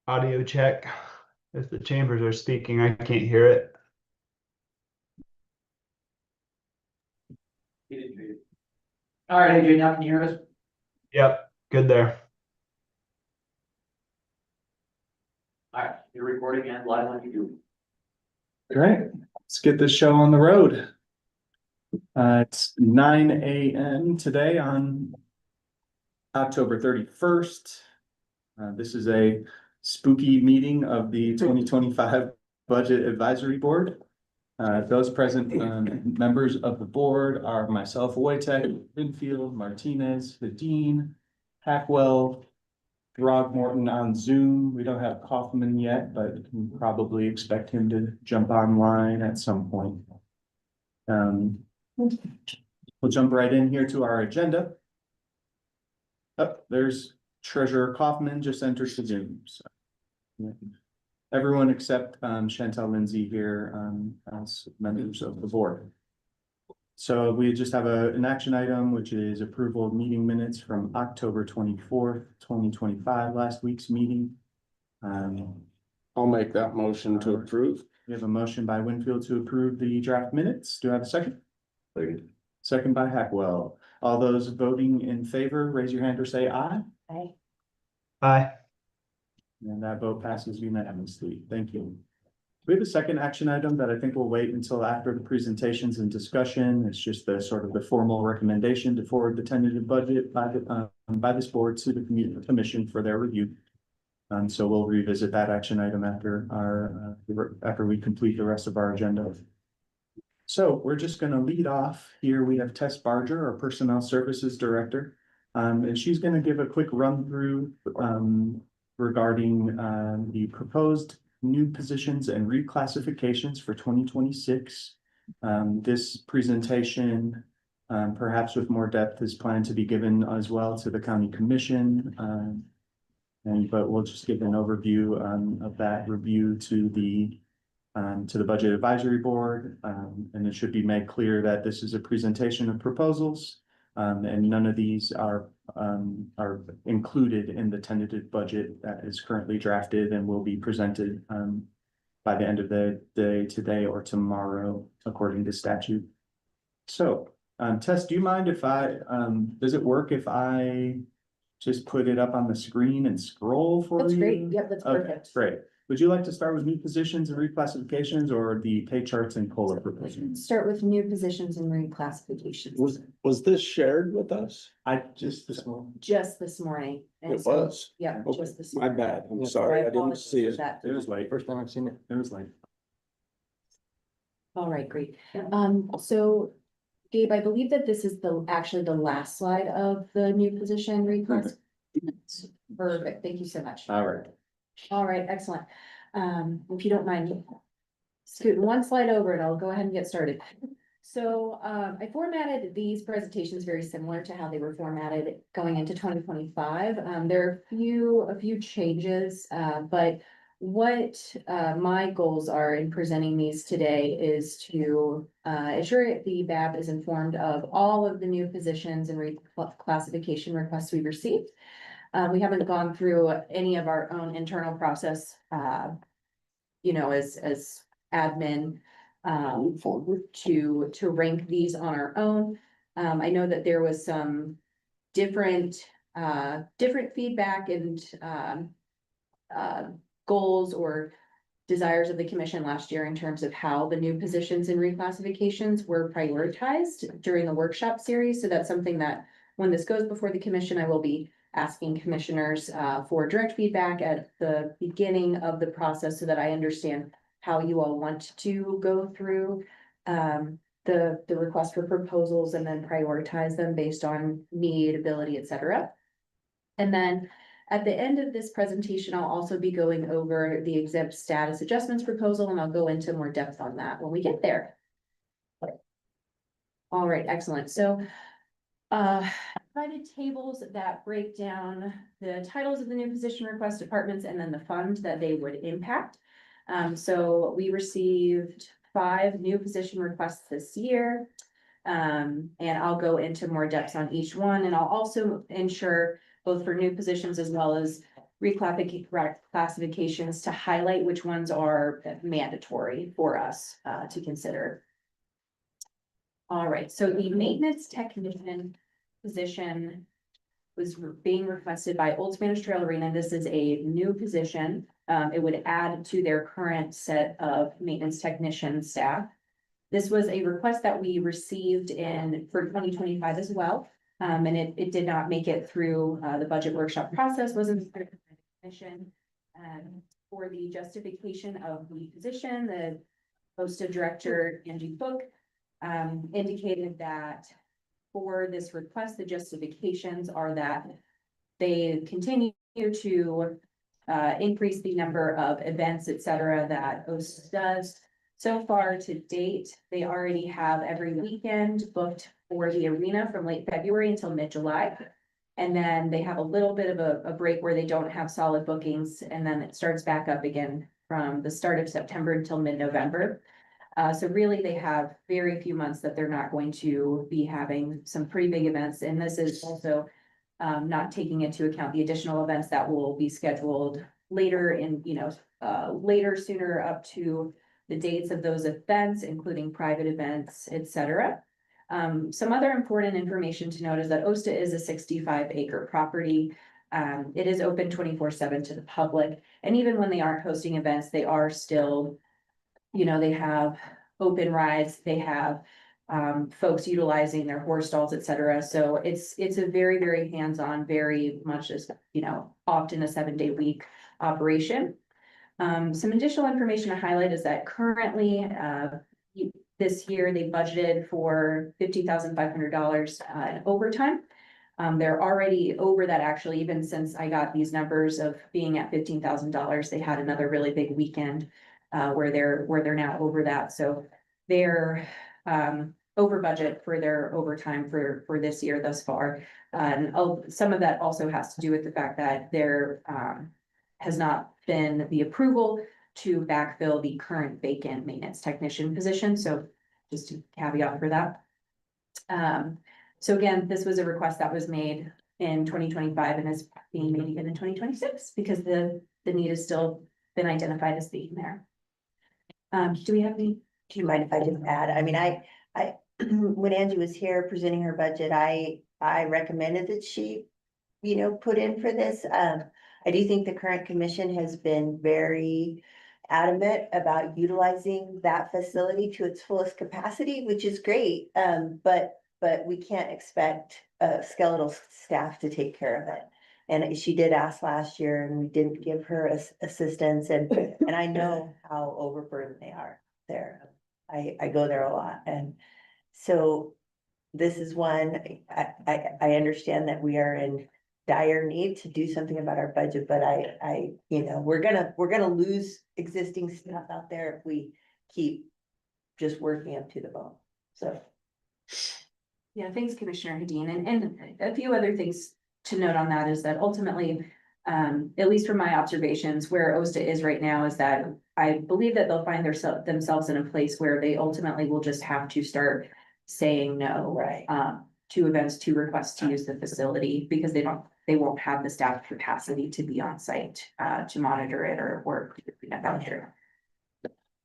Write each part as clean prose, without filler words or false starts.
Audio check. If the chambers are speaking, I can't hear it. All right, AJ, now can you hear us? Yep, good there. All right, you're recording and live on YouTube. Great, let's get this show on the road. It's 9 a.m. today on October 31st. This is a spooky meeting of the 2025 Budget Advisory Board. Those present members of the board are myself, Wojtek, Winfield, Martinez, the Dean, Hackwell, Throgmorton on Zoom. We don't have Kaufman yet, but we probably expect him to jump online at some point. We'll jump right in here to our agenda. Oh, there's Treasurer Kaufman just entered the Zoom. So, yeah. Everyone except Chantel Lindsay here as members of the board. So we just have an action item, which is approval of meeting minutes from October 24th, 2025, last week's meeting. I'll make that motion to approve. We have a motion by Winfield to approve the draft minutes. Do I have a second? Second by Hackwell. All those voting in favor, raise your hand or say aye. Aye. Bye. And that vote passes unanimously. Thank you. We have a second action item that I think will wait until after the presentations and discussion. It's just the sort of the formal recommendation to forward the tentative budget by this board to the commission for their review. So we'll revisit that action item after after we complete the rest of our agenda. So we're just going to lead off here. We have Tess Barger, our Personnel Services Director, and she's going to give a quick run through regarding the proposed new positions and reclassifications for 2026. This presentation, perhaps with more depth, is planned to be given as well to the County Commission. But we'll just give an overview of that review to the Budget Advisory Board. And it should be made clear that this is a presentation of proposals, and none of these are included in the tentative budget that is currently drafted and will be presented by the end of the day today or tomorrow, according to statute. So, Tess, do you mind if does it work if I just put it up on the screen and scroll for you? That's great. Yep, that's Okay, perfect. great. Would you like to start with new positions and reclassifications or the pay charts and COLA proposals? Start with new positions and reclassifications. Was this shared with us? I just this morning. Just this morning. And It so- was. Yeah, Okay, just this. My morning. bad. I'm So sorry. I didn't apologize see for it. that. It was late. First time I've seen it. It was late. All right, great. So Gabe, I believe that this is actually the last slide of the new position reclass. Perfect. Thank you so much. All right. All right, excellent. If you don't mind scooting one slide over and I'll go ahead and get started. So, I formatted these presentations very similar to how they were formatted going into 2025. There are a few changes, but what, my goals are in presenting these today is to, ensure the BAB is informed of all of the new positions and reclassification requests we've received. We haven't gone through any of our own internal process, as admin, to rank these on our own. I know that there was some different feedback and, goals or desires of the commission last year in terms of how the new positions and reclassifications were prioritized during the workshop series. So that's something that when this goes before the commission, I will be asking commissioners for direct feedback at the beginning of the process so that I understand how you all want to go through the request for proposals and then prioritize them based on need, ability, etc. And then at the end of this presentation, I'll also be going over the exempt status adjustments proposal, and I'll go into more depth on that when we get there. All right, excellent. So provided tables that break down the titles of the new position request departments and then the fund that they would impact. So we received 5 new position requests this year. And I'll go into more depth on each one, and I'll also ensure both for new positions as well as reclassifications to highlight which ones are mandatory for us to consider. All right, so the maintenance technician position was being requested by Old Spanish Trail Arena. This is a new position. It would add to their current set of maintenance technician staff. This was a request that we received for 2025 as well. And it did not make it through the budget workshop process, wasn't part of the commission. For the justification of the position, the OSTA director, Angie Book, indicated that for this request, the justifications are that they continue to increase the number of events, et cetera, that OSTA does. So far to date, they already have every weekend booked for the arena from late February until mid-July. And then they have a little bit of a break where they don't have solid bookings, and then it starts back up again from the start of September until mid-November. So really, they have very few months that they're not going to be having some pretty big events. And this is also not taking into account the additional events that will be scheduled later in, sooner up to the dates of those events, including private events, et cetera. Some other important information to note is that OSTA is a 65-acre property. It is open 24/7 to the public. And even when they aren't hosting events, they are still, they have open rides, they have folks utilizing their horse stalls, et cetera. So it's a very, very hands-on, very much as, often a 7-day week operation. Some additional information to highlight is that currently, this year they budgeted for $50,500 in overtime. They're already over that, actually, even since I got these numbers of being at $15,000. They had another really big weekend where they're now over that. So they're over budget for their overtime for this year thus far. And some of that also has to do with the fact that there has not been the approval to backfill the current vacant maintenance technician position. So just a caveat for that. So again, this was a request that was made in 2025 and is being made again in 2026 because the need has still been identified as being there. Do we have any? Do you mind if I just add? I mean, I, when Angie was here presenting her budget, I recommended that she, put in for this. I do think the current commission has been very adamant about utilizing that facility to its fullest capacity, which is great. But we can't expect skeletal staff to take care of it. And she did ask last year and we didn't give her assistance and I know how overburdened they are there. I go there a lot. And so this is one, I understand that we are in dire need to do something about our budget, but we're gonna lose existing staff out there if we keep just working up to the bone. So. Yeah, thanks, Commissioner Hedin. And a few other things to note on that is that ultimately, at least from my observations, where OSTA is right now is that I believe that they'll find themselves in a place where they ultimately will just have to start saying no. Right. To events, to requests to use the facility because they won't have the staff capacity to be on site to monitor it or work.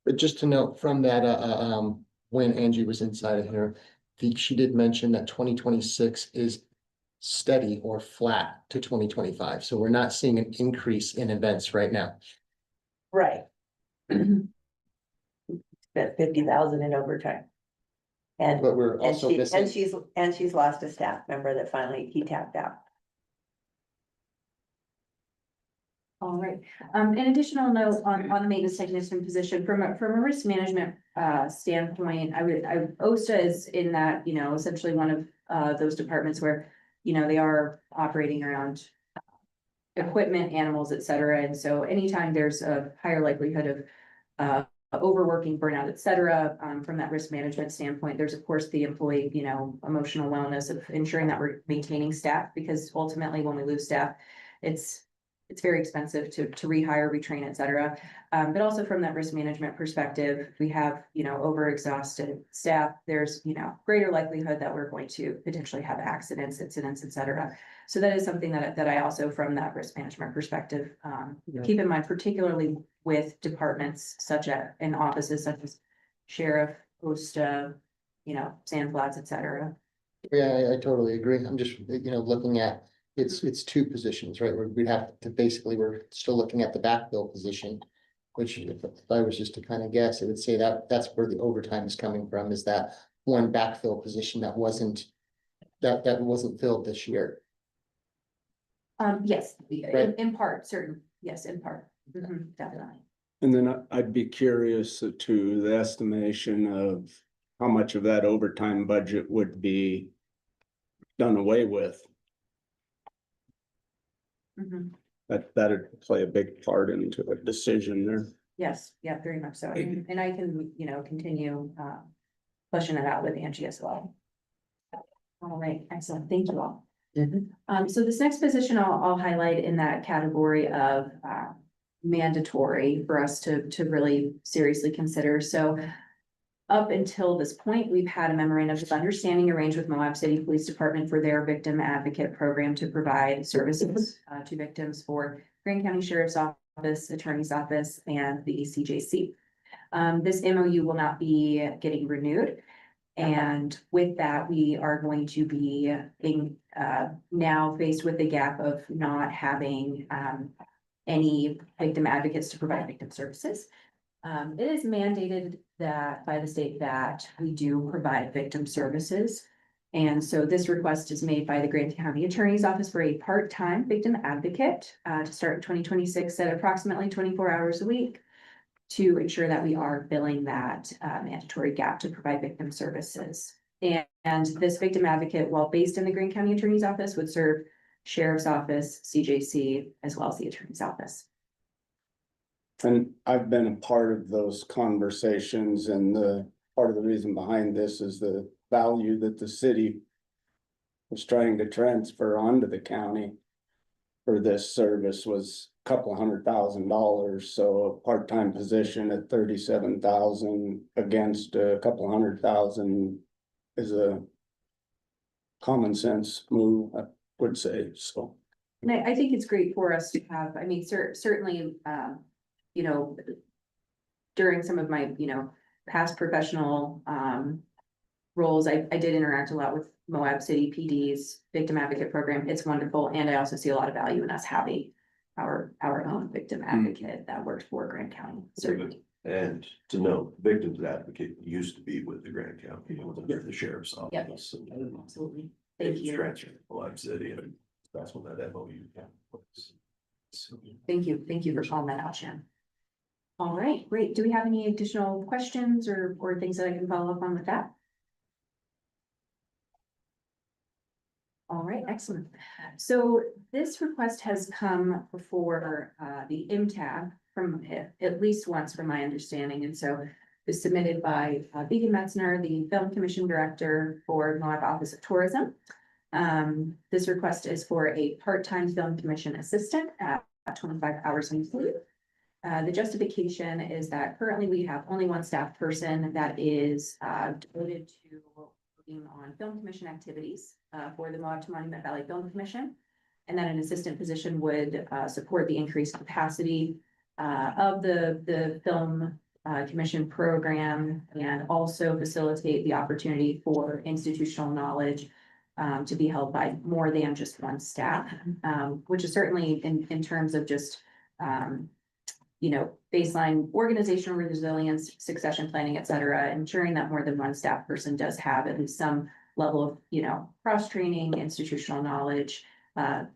But just to note from that, when Angie was inside of here, she did mention that 2026 is steady or flat to 2025. So we're not seeing an increase in events right now. Right. Spent 50,000 in overtime. And But we're also missing. she's lost a staff member that finally he tapped out. All right. An additional note on the maintenance technician position from a risk management standpoint, OSTA is in that, essentially one of those departments where, they are operating around equipment, animals, et cetera. And so anytime there's a higher likelihood of overworking, burnout, et cetera, from that risk management standpoint, there's of course the employee, emotional wellness of ensuring that we're maintaining staff, because ultimately when we lose staff, it's it's very expensive to rehire, retrain, et cetera. But also from that risk management perspective, we have, over exhausted staff, there's, greater likelihood that we're going to potentially have accidents, incidents, et cetera. So that is something that I also, from that risk management perspective, keep in mind, particularly with departments such as, in offices such as sheriff, posta, sand flats, et cetera. Yeah, I totally agree. I'm just, looking at, it's two positions, right? We'd have to basically, we're still looking at the backfill position. Which if I was just to kind of guess, I would say that that's where the overtime is coming from, is that one backfill position that wasn't filled this year. Yes, Right. in part, yes, in part, definitely. And then I'd be curious to the estimation of how much of that overtime budget would be done away with. Mhm. That'd play a big part into a decision there. Yes, yeah, very much so. And I can, continue, pushing it out with Angie as well. All right, excellent. Thank you all. So this next position I'll highlight in that category of, mandatory for us to really seriously consider. So up until this point, we've had a memorandum of understanding arranged with Moab City Police Department for their victim advocate program to provide services to victims for Grand County Sheriff's Office, Attorney's Office, and the CJC. This MOU will not be getting renewed. And with that, we are going to be now faced with the gap of not having any victim advocates to provide victim services. It is mandated that by the state that we do provide victim services. And so this request is made by the Grand County Attorney's Office for a part-time victim advocate to start in 2026 at approximately 24 hours a week to ensure that we are filling that mandatory gap to provide victim services. And this victim advocate, while based in the Grand County Attorney's Office, would serve Sheriff's Office, CJC, as well as the Attorney's Office. And I've been a part of those conversations, and part of the reason behind this is the value that the city was trying to transfer onto the county for this service was a couple $100,000. So a part-time position at 37,000 against a couple $100,000 is a common sense move, I would say, so. And I think it's great for us to have, I mean, certainly, during some of my, past professional, roles, I did interact a lot with Moab City PD's victim advocate program. It's wonderful. And I also see a lot of value in us having our own victim advocate that works for Grand County, certainly. And to note, victims advocate used to be with the Grand County, it was under the sheriff's Yep. office. Absolutely. Thank It's you. transferred to Moab City, and that's when that MOU was. Thank you. Thank you for calling that out, Jen. All right, great. Do we have any additional questions or things that I can follow up on with that? All right, excellent. So this request has come before the MTAB from at least once from my understanding. And so it was submitted by Beacon Metzner, the Film Commission Director for Moab Office of Tourism. This request is for a part-time film commission assistant at 25 hours a week. The justification is that currently we have only one staff person that is devoted to working on film commission activities for the Moab to Monument Valley Film Commission. And then an assistant position would support the increased capacity of the film commission program and also facilitate the opportunity for institutional knowledge to be held by more than just one staff, which is certainly in terms of just baseline organizational resilience, succession planning, et cetera, ensuring that more than one staff person does have at least some level of, cross-training, institutional knowledge,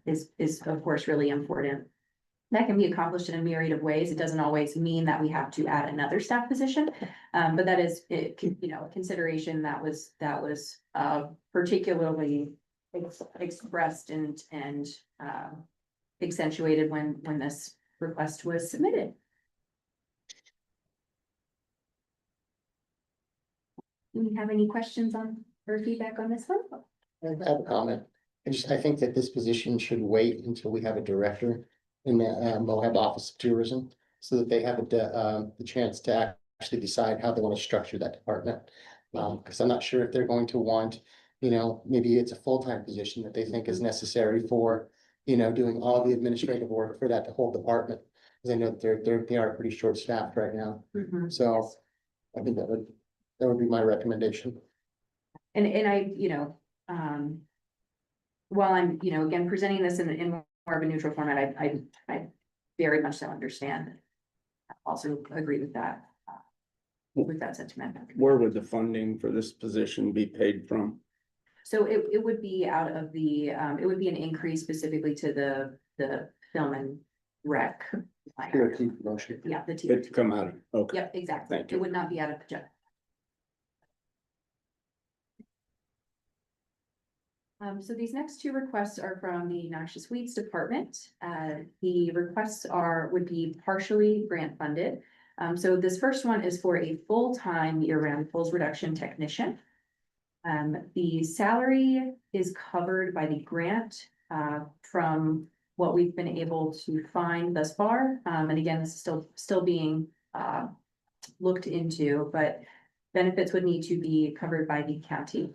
is of course really important. That can be accomplished in a myriad of ways. It doesn't always mean that we have to add another staff position, but that is, a consideration that was particularly expressed and accentuated when this request was submitted. Do we have any questions or feedback on this one? I have a comment. I think that this position should wait until we have a director. in the Moab Office of Tourism, so that they have the chance to actually decide how they want to structure that department. Because I'm not sure if they're going to want, maybe it's a full-time position that they think is necessary for, doing all the administrative work for that whole department. Because I know that they are pretty short-staffed right now, so I think that would be my recommendation. And I, while I'm, again, presenting this in more of a neutral format, I very much so understand. I also agree with that sentiment. Where would the funding for this position be paid from? So it would be out of the, it would be an increase specifically to the film and rec. Motion. Yeah, the It'd two. come out of, okay. Yep, exactly. Thank you. It would not be out of the jet. So these next two requests are from the Noxious Weeds Department. The requests would be partially grant funded. So this first one is for a full-time year-round fuels reduction technician. The salary is covered by the grant, from what we've been able to find thus far. And again, this is still being, looked into, but benefits would need to be covered by the county.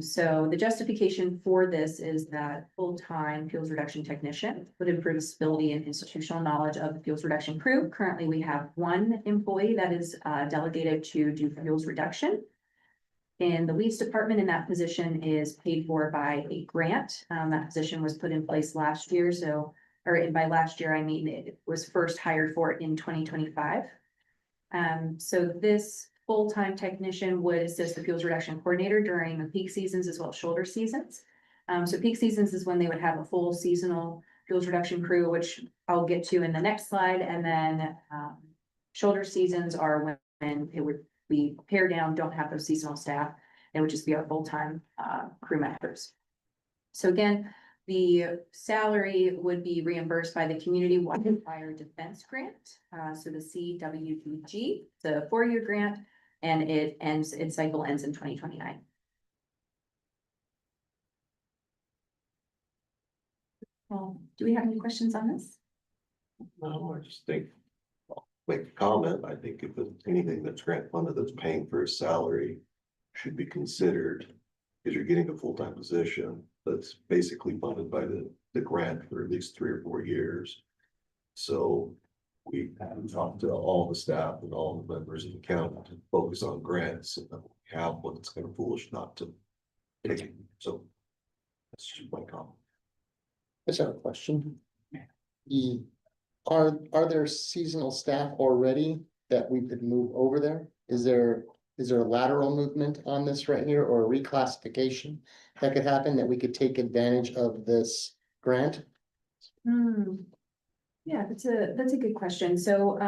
So the justification for this is that full-time fuels reduction technician would improve stability and institutional knowledge of the fuels reduction crew. Currently, we have one employee that is delegated to do fuels reduction. In the weeds department, and that position is paid for by a grant. That position was put in place last year. And by last year, I mean, it was first hired for in 2025. So this full-time technician would assist the fuels reduction coordinator during the peak seasons as well as shoulder seasons. So peak seasons is when they would have a full seasonal fuels reduction crew, which I'll get to in the next slide. And then shoulder seasons are when it would be pared down, don't have those seasonal staff. It would just be our full-time crew members. So again, the salary would be reimbursed by the Community Wildfire Defense Grant. So the CWDG, it's a 4-year grant, and its cycle ends in 2029. Well, do we have any questions on this? No, I just think, make a comment, I think if it's anything that's grant funded that's paying for his salary should be considered. Because you're getting a full-time position that's basically funded by the grant for at least 3 or 4 years. So we have talked to all the staff and all the members of the county to focus on grants and we have one that's kind of foolish not to take it. So that's just my comment. I just have a question. Are there seasonal staff already that we could move over there? Is there a lateral movement on this right here or a reclassification that could happen that we could take advantage of this grant? Yeah, that's a good question. So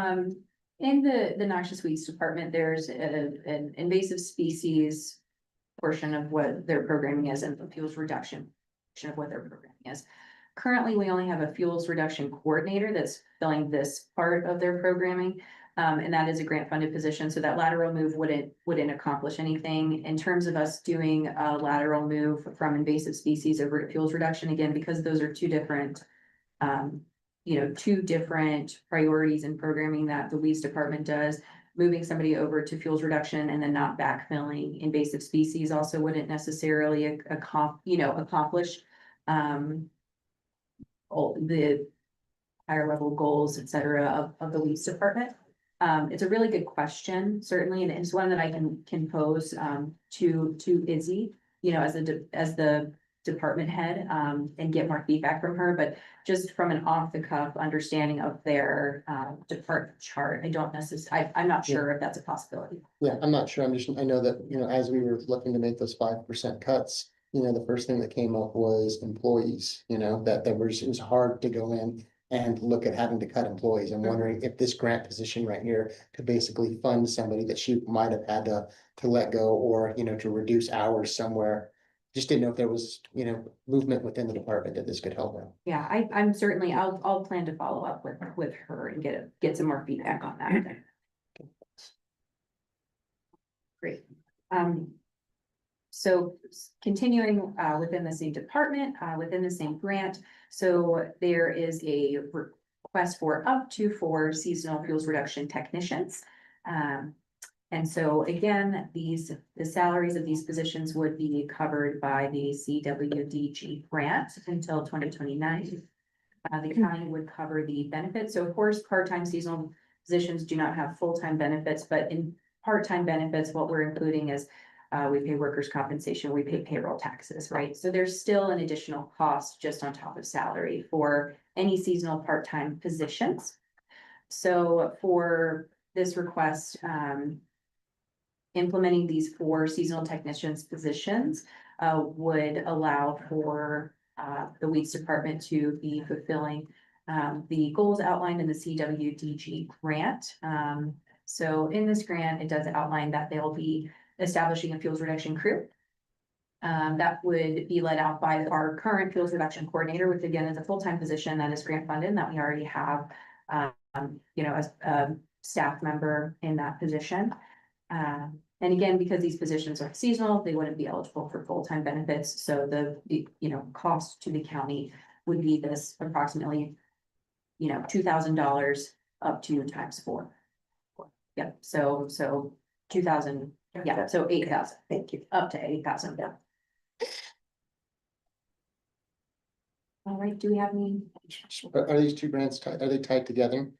in the noxious weeds department, there's an invasive species portion of what their programming is and the fuels reduction portion of what their programming is. Currently, we only have a fuels reduction coordinator that's filling this part of their programming. And that is a grant funded position. So that lateral move wouldn't accomplish anything in terms of us doing a lateral move from invasive species over to fuels reduction. Again, because those are two different priorities in programming that the weeds department does. Moving somebody over to fuels reduction and then not backfilling invasive species also wouldn't necessarily accomplish all the higher level goals, et cetera, of the weeds department. It's a really good question, certainly, and it's one that I can pose to Izzy, as the department head, and get more feedback from her. But just from an off the cuff understanding of their department chart, I'm not sure if that's a possibility. Yeah, I'm not sure. I know that, as we were looking to make those 5% cuts, the first thing that came up was employees, that it was hard to go in and look at having to cut employees. I'm wondering if this grant position right here could basically fund somebody that she might have had to let go or, to reduce hours somewhere. Just didn't know if there was, movement within the department that this could help out. Yeah, I'm certainly, I'll plan to follow up with her and get some more feedback on that. Great. So So continuing within the same department, within the same grant, so there is a request for up to 4 seasonal fuels reduction technicians. And so again, the salaries of these positions would be covered by the CWDG grant until 2029. The county would cover the benefits. So of course, part-time seasonal positions do not have full-time benefits, but in part-time benefits, what we're including is we pay workers' compensation, we pay payroll taxes, right? So there's still an additional cost just on top of salary for any seasonal part-time positions. So for this request, implementing these 4 seasonal technicians positions would allow for the weeds department to be fulfilling the goals outlined in the CWDG grant. So in this grant, it does outline that they'll be establishing a fuels reduction crew. That would be led out by our current fuels reduction coordinator, which again is a full-time position that is grant funded, and that we already have, as a staff member in that position. And again, because these positions are seasonal, they wouldn't be eligible for full-time benefits. So the cost to the county would be this approximately, $2,000 up to times 4. Yep, so 2,000, yeah, so 8,000. Thank you. Up to 8,000, yeah. All right, do we have any? Are these 2 grants tied, are they tied together?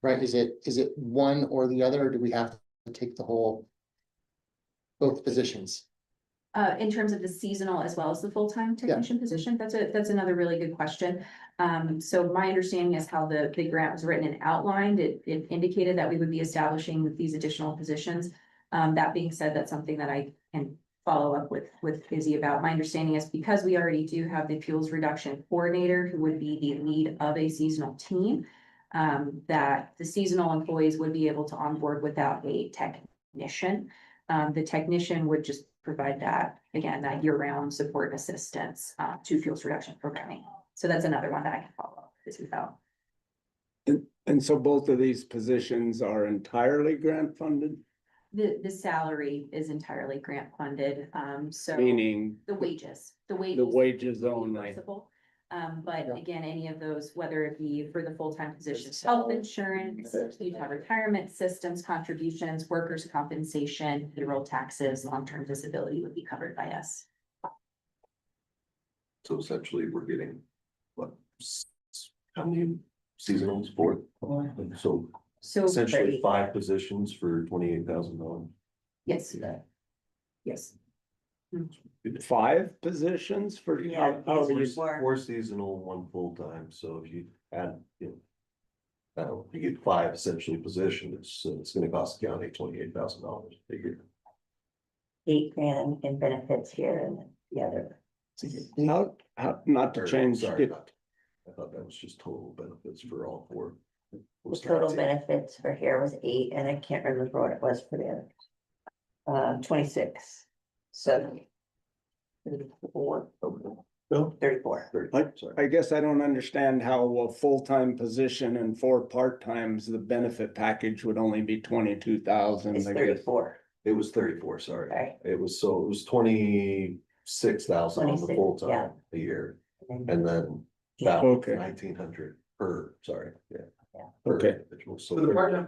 Right, is it one or the other, or do we have to take both positions? In terms of the seasonal as well as the full-time technician position, that's another really good question. So my understanding is how the grant was written and outlined, it indicated that we would be establishing these additional positions. That being said, that's something that I can follow up with Izzy about. My understanding is because we already do have the fuels reduction coordinator who would be the lead of a seasonal team, that the seasonal employees would be able to onboard without a technician. The technician would just provide that year-round support and assistance to fuels reduction programming. So that's another one that I can follow up with Izzy about. And so both of these positions are entirely grant funded, The salary is entirely grant funded, so. meaning The wages the wages only. reimbursable. But again, any of those, whether it be for the full-time positions, health insurance, you have retirement systems, contributions, workers' compensation, payroll taxes, long-term disability would be covered by us. So essentially, we're getting, what, how many seasonals for? So So, essentially 5 positions for $28,000. yes. Yes. 5 positions for, Yeah, how these are you- were- 4 seasonal, 1 full-time, so if you add, you get 5 essentially positions, so it's gonna cost the county $28,000 a year. $8,000 in benefits here and then the other. not to Or, change. sorry, I thought that was just total benefits for all 4. The total benefits for here was 8, and I can't remember what it was for the other. 26. So. 34. No, 34. sorry. I guess I don't understand how a full-time position and 4 part-times, the benefit package would only be 22,000. It's 34. It was 34, sorry. Right. It was 26,000 on the 26, full-time yeah. a year, And and then Yeah. about Okay. 1,900 per, sorry, yeah. Yeah. per Okay. individual. So For the part-time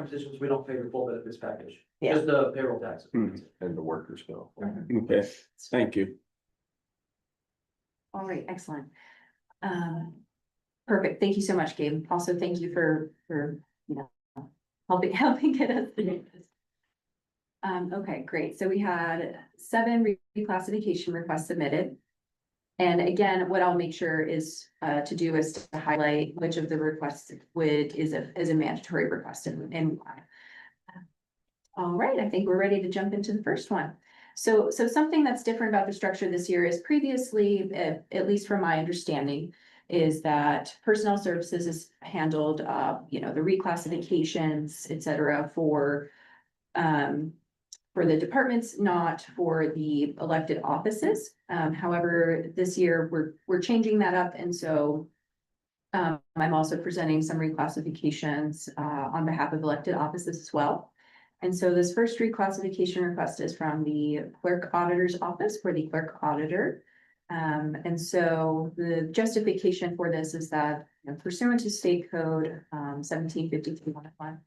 positions, we don't pay the full benefits package, Yeah. just the payroll taxes. Hmm. And the workers go. Okay, thank you. All right, excellent. Perfect. Thank you so much, Gabe. Also, thank you for helping get us through this. Okay, great. So we had 7 reclassification requests submitted. And again, what I'll make sure is to do is to highlight which of the requests is a mandatory request and why. All right, I think we're ready to jump into the first one. So something that's different about the structure this year is previously, at least from my understanding, is that personnel services is handled, the reclassifications, et cetera, for the departments, not for the elected offices. However, this year we're changing that up, and so I'm also presenting some reclassifications on behalf of elected offices as well. And so this first reclassification request is from the clerk auditor's office for the clerk auditor. And so the justification for this is that pursuant to state code 1752-101,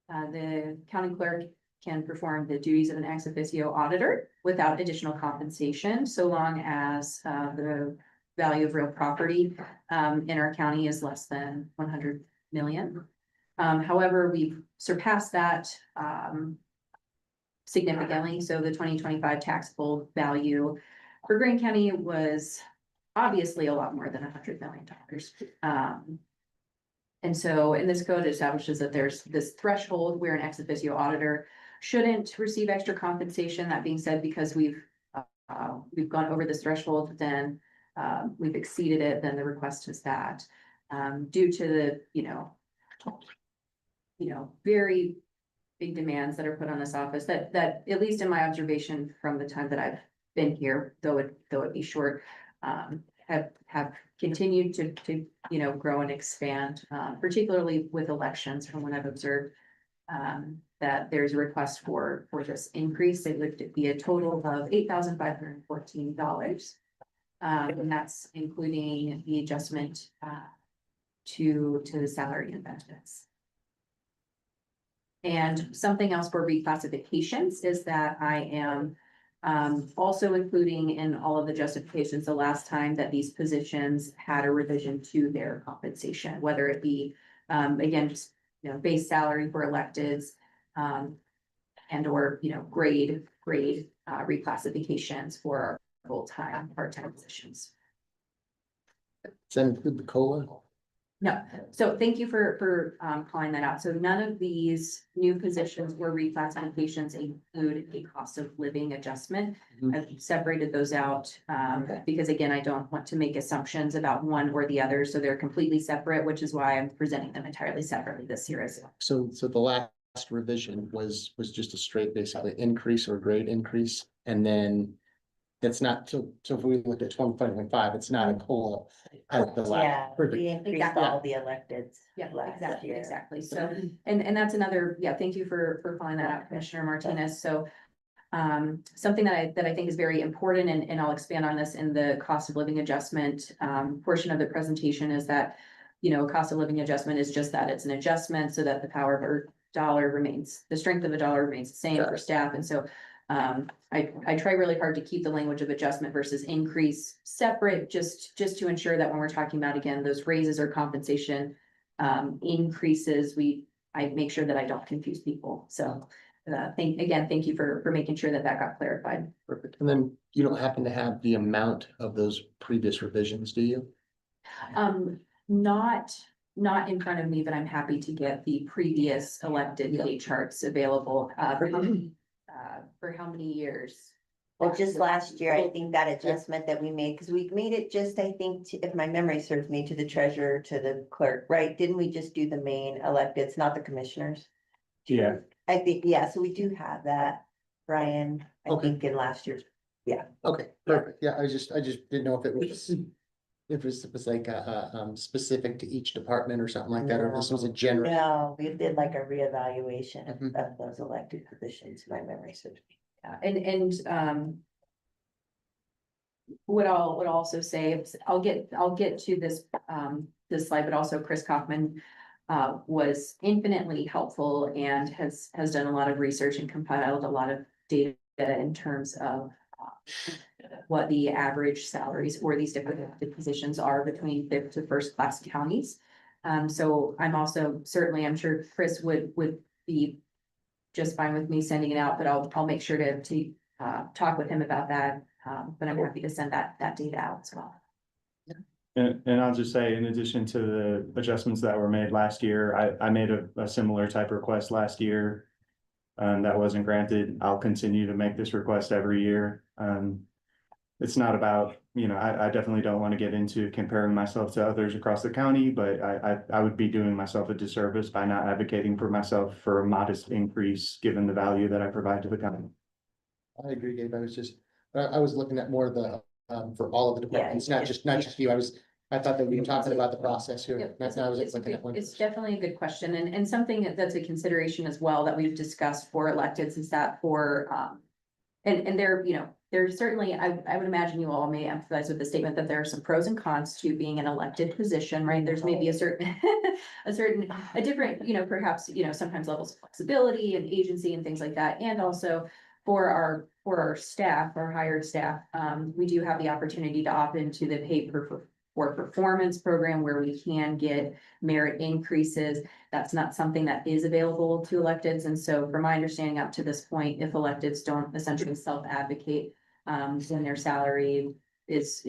the county clerk can perform the duties of an ex officio auditor without additional compensation, so long as the value of real property in our county is less than 100 million. However, we've surpassed that significantly. So the 2025 taxable value for Grant County was obviously a lot more than $100 million. And so in this code, it establishes that there's this threshold where an ex officio auditor shouldn't receive extra compensation. That being said, because we've gone over this threshold, then we've exceeded it, then the request is that due to the, very big demands that are put on this office that at least in my observation from the time that I've been here, though it be short, have continued to grow and expand, particularly with elections from what I've observed. That there's a request for this increase. It would be a total of $8,514. And that's including the adjustment to the salary and benefits. And something else for reclassifications is that I am also including in all of the justifications the last time that these positions had a revision to their compensation, whether it be again, just base salary for electeds and or grade reclassifications for our full-time, part-time positions. Does that include the COLA? No, so thank you for calling that out. So none of these new positions or reclassifications include a cost of living adjustment. I've separated those out because again, I don't want to make assumptions about one or the other. So they're completely separate, which is why I'm presenting them entirely separately this year as well. So the last revision was just a straight basically increase or grade increase, and then it's not, so if we look at 2025, it's not a COLA at the Yeah, last. Perfect. we increased Exactly. all the electeds. Yeah, last exactly, year. exactly. So, and that's another, thank you for calling that out, Commissioner Martinez. So something that I think is very important, and I'll expand on this in the cost of living adjustment portion of the presentation, is that, cost of living adjustment is just that, it's an adjustment so that the power of our dollar remains, the strength of the dollar remains the same for staff. And so I try really hard to keep the language of adjustment versus increase separate, just to ensure that when we're talking about, again, those raises or compensation increases, I make sure that I don't confuse people. So thank you for making sure that got clarified. Perfect. And then you don't happen to have the amount of those previous revisions, do you? Not in front of me, but I'm happy to get the previous elected pay charts available for how many years? Well, just last year, I think that adjustment that we made, because we made it just, I think, if my memory serves me, to the treasurer, to the clerk, right? Didn't we just do the main electeds, not the commissioners? Yeah. I think, yeah, so we do have that, Brian, I Okay. think in last year's. Okay, perfect. Yeah, I just didn't know if it was like specific to each department or something like that, or if this was a general. No, we did like a reevaluation Mhm. of those elected positions, my memory serves me. And what I'll also say is I'll get to this slide, but also Chris Kaufman was infinitely helpful and has done a lot of research and compiled a lot of data in terms of what the average salaries for these different positions are between fifth to first class counties. So I'm also I'm sure Chris would be just fine with me sending it out, but I'll make sure to talk with him about that. But I'm happy to send that data out as well. And I'll just say, in addition to the adjustments that were made last year, I made a similar type request last year. That wasn't granted. I'll continue to make this request every year. It's not about, I definitely don't want to get into comparing myself to others across the county, but I would be doing myself a disservice by not advocating for myself for a modest increase, given the value that I provide to the county. I agree, Gabe. I was looking at more of the, for all of the departments, not just you. I was I thought that we were talking about the process here. Yep, That's now I was looking at one. It's definitely a good question and something that's a consideration as well that we've discussed for electeds is that for, and there, you know, there's certainly, I would imagine you all may emphasize with the statement that there are some pros and cons to being an elected position, right? There's maybe a certain, a different, you know, perhaps, you know, sometimes levels of flexibility and agency and things like that. And also for our staff, our hired staff, we do have the opportunity to opt into the pay for performance program where we can get merit increases. That's not something that is available to electeds. And so from my understanding up to this point, if electeds don't essentially self-advocate, then their salary is,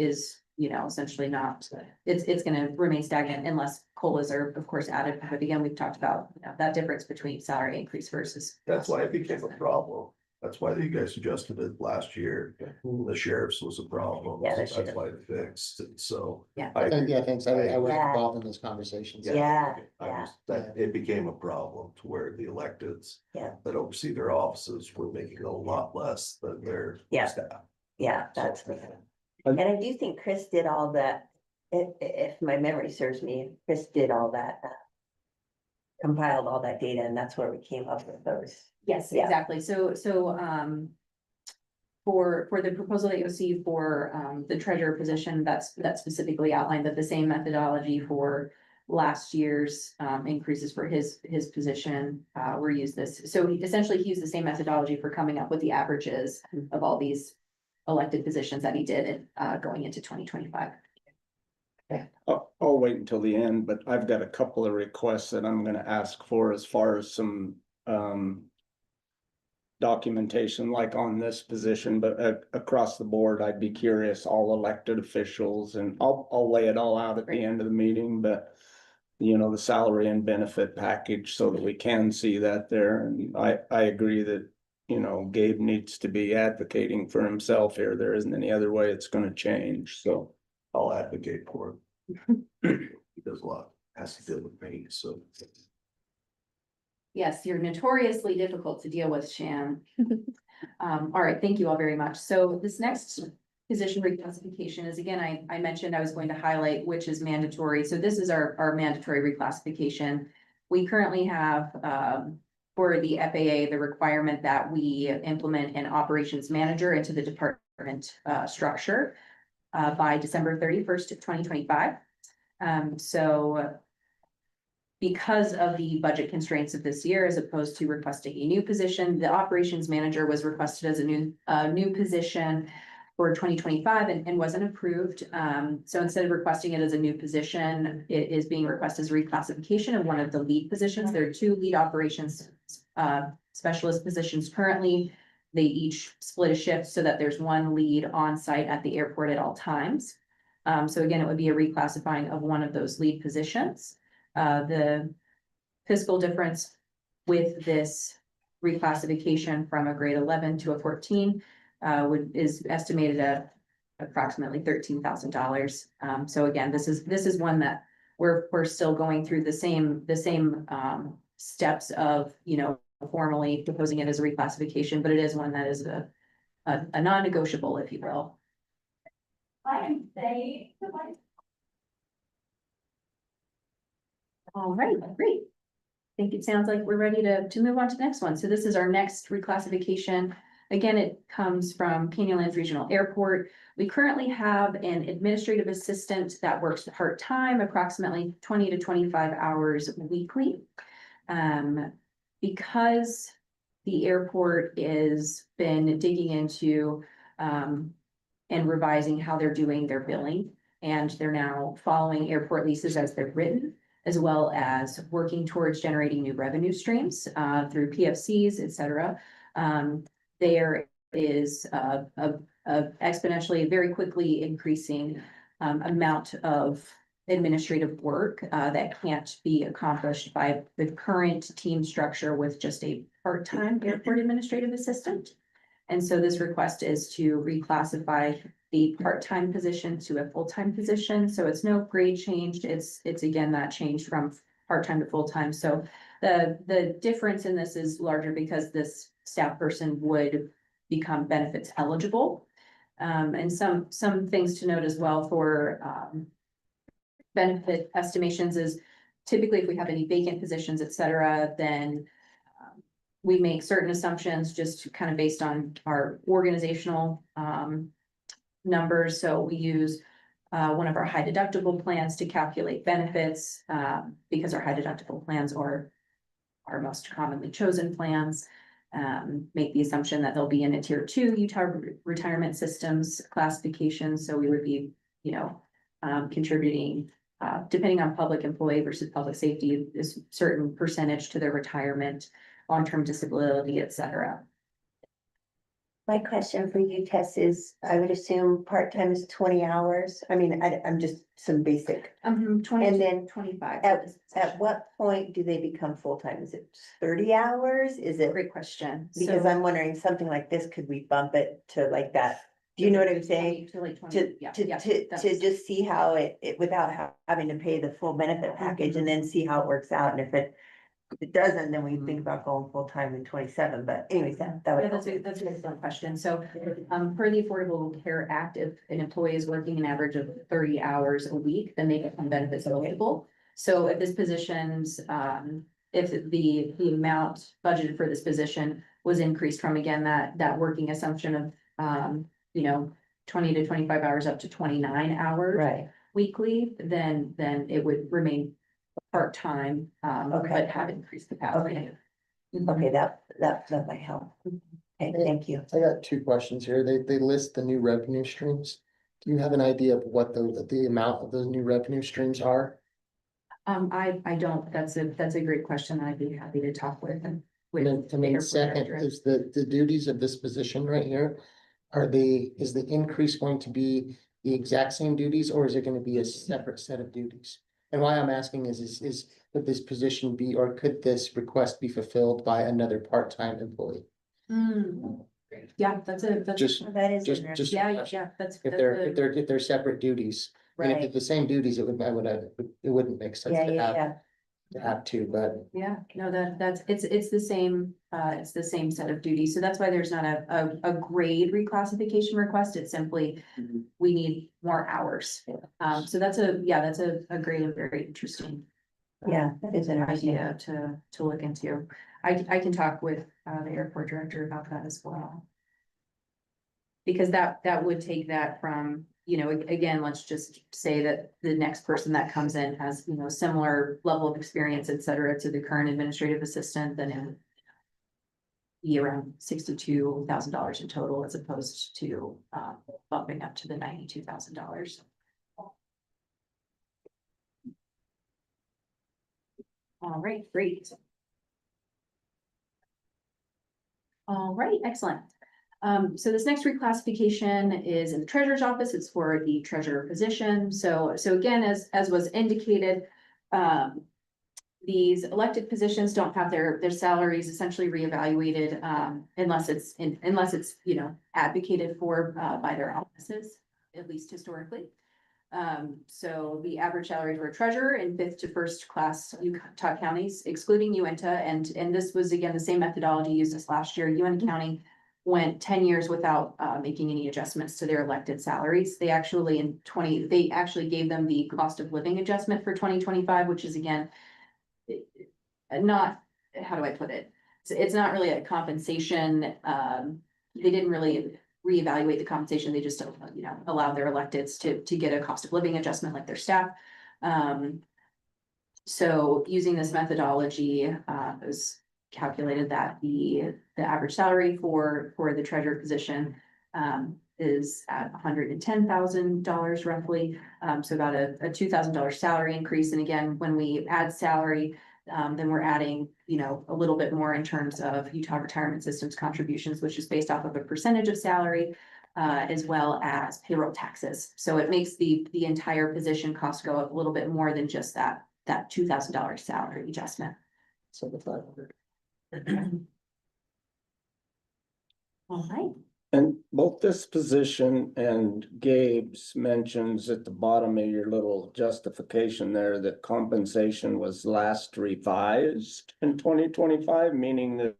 you know, essentially not, it's gonna remain stagnant unless COLAs are, of course, added. But again, we've talked about, you know, that difference between salary increase versus. That's why it became a problem. That's why you guys suggested it last year. The sheriff's was a problem. Yeah, the That's sheriff. why it fixed it, so. Yeah. I agree. Yeah, thanks. I was Yeah. involved in those conversations. Yeah, I yeah. was, that, it became a problem to where the electeds. Yeah. That oversee their offices were making a lot less than their Yeah. staff. Yeah, that's, and I do think Chris did all that, if my memory serves me, Chris did all that. Compiled all that data and that's where we came up with those. Yes, Yeah. exactly. So, for the proposal that you'll see for, the treasurer position, that's specifically outlined that the same methodology for last year's, increases for his position, were used this. So essentially he used the same methodology for coming up with the averages of all these elected positions that he did, going into 2025. I'll wait until the end, but I've got a couple of requests that I'm gonna ask for as far as some, documentation like on this position, but across the board, I'd be curious, all elected officials, and I'll lay it all out at the end of the meeting, but you know, the salary and benefit package so that we can see that there. And I agree that, you know, Gabe needs to be advocating for himself here. There isn't any other way it's gonna change, so. I'll advocate for it. He does a lot, has to deal with me, so. Yes, you're notoriously difficult to deal with, Shan. All right, thank you all very much. So this next position reclassification is, again, I mentioned I was going to highlight which is mandatory. So this is our mandatory reclassification. We currently have, for the FAA, the requirement that we implement an operations manager into the department, structure, by December 31st of 2025. So because of the budget constraints of this year, as opposed to requesting a new position, the operations manager was requested as a new position for 2025 and wasn't approved. So instead of requesting it as a new position, it is being requested as reclassification of one of the lead positions. There are two lead operations specialist positions currently. They each split a shift so that there's one lead on site at the airport at all times. So again, it would be a reclassifying of one of those lead positions. The fiscal difference with this reclassification from a grade 11 to a 14 is estimated at approximately $13,000. So again, this is one that we're still going through the same steps of, you know, formally proposing it as a reclassification, but it is one that is a non-negotiable, if you will. All right, great. I think it sounds like we're ready to move on to the next one. So this is our next reclassification. Again, it comes from Canyonlands Regional Airport. We currently have an administrative assistant that works part-time, approximately 20 to 25 hours weekly. Because the airport has been digging into and revising how they're doing their billing, and they're now following airport leases as they're written, as well as working towards generating new revenue streams through PFCs, et cetera. There is a exponentially, very quickly increasing amount of administrative work that can't be accomplished by the current team structure with just a part-time airport administrative assistant. And so this request is to reclassify the part-time position to a full-time position. So it's no grade change. It's again, that change from part-time to full-time. So the difference in this is larger because this staff person would become benefits eligible. And some things to note as well for benefit estimations is typically if we have any vacant positions, et cetera, then we make certain assumptions just kind of based on our organizational numbers. So we use one of our high deductible plans to calculate benefits because our high deductible plans are our most commonly chosen plans. Make the assumption that they'll be in a tier 2 Utah retirement systems classification. So we would be, contributing, depending on public employee versus public safety, is certain percentage to their retirement, long-term disability, et cetera. My question for you, Tess, is I would assume part-time is 20 hours. I mean, I'm just some basic. 20 And to then 25. At what point do they become full-time? Is it 30 hours? Is it? Great question. Because So- I'm wondering, something like this, could we bump it to like that? Do you know what I'm saying? To like 20, To, yeah, to, yeah, to, that's- to just see how it, without having to pay the full benefit package and then see how it works out. And if it doesn't, then we think about going full-time in 27, but anyways, that Yeah, would. that's a good question. So, per the Affordable Care Act, if an employee is working an average of 30 hours a week, then they become benefits eligible. So if this position's, if the amount budgeted for this position was increased from, again, that working assumption of, 20 to 25 hours up to 29 hours Right, weekly, then it would remain part-time, Okay. but have increased capacity. Okay. okay, that might help. Okay, thank you. I got two questions here. They list the new revenue streams. Do you have an idea of what the amount of those new revenue streams are? I don't, that's a great question. I'd be happy to talk with them. And then second, is the duties of this position right here, is the increase going to be the exact same duties, or is it gonna be a separate set of duties? And why I'm asking is could this position be, or could this request be fulfilled by another part-time employee? Yeah, that's Just, That is just, interesting. yeah, that's. if they're separate duties. And if Right, it's the same duties, it wouldn't make sense yeah, to yeah, yeah. have two, but Yeah, no, it's the same set of duties. So that's why there's not a grade reclassification request. It's simply, Mhm. we need more hours. So that's a great and very interesting. Yeah, that is interesting. Idea to look into. I can talk with the airport director about that as well. Because that would take that from, again, let's just say that the next person that comes in has, similar level of experience, et cetera, to the current administrative assistant, then it would be around $62,000 in total, as opposed to bumping up to the $92,000. All right, great. All right, excellent. So this next reclassification is in the treasurer's office. It's for the treasurer position. So again, as was indicated, these elected positions don't have their salaries essentially reevaluated, unless it's advocated for, by their offices, at least historically. So the average salary for a treasurer in 5th to 1st class Utah counties, excluding Uinta, and this was again the same methodology used this last year. Uinta County went 10 years without making any adjustments to their elected salaries. They actually gave them the cost of living adjustment for 2025, which is again not, how do I put it? It's not really a compensation. They didn't really reevaluate the compensation. They just, allowed their electeds to get a cost of living adjustment like their staff. So using this methodology, it was calculated that the average salary for the treasurer position is at $110,000 roughly. So about a $2,000 salary increase. And again, when we add salary, then we're adding, a little bit more in terms of Utah Retirement Systems contributions, which is based off of a percentage of salary, as well as payroll taxes. So it makes the entire position cost go up a little bit more than just that $2,000 salary adjustment. so the 500. All right. And both this position and Gabe's mentions at the bottom of your little justification there that compensation was last revised in 2025, meaning that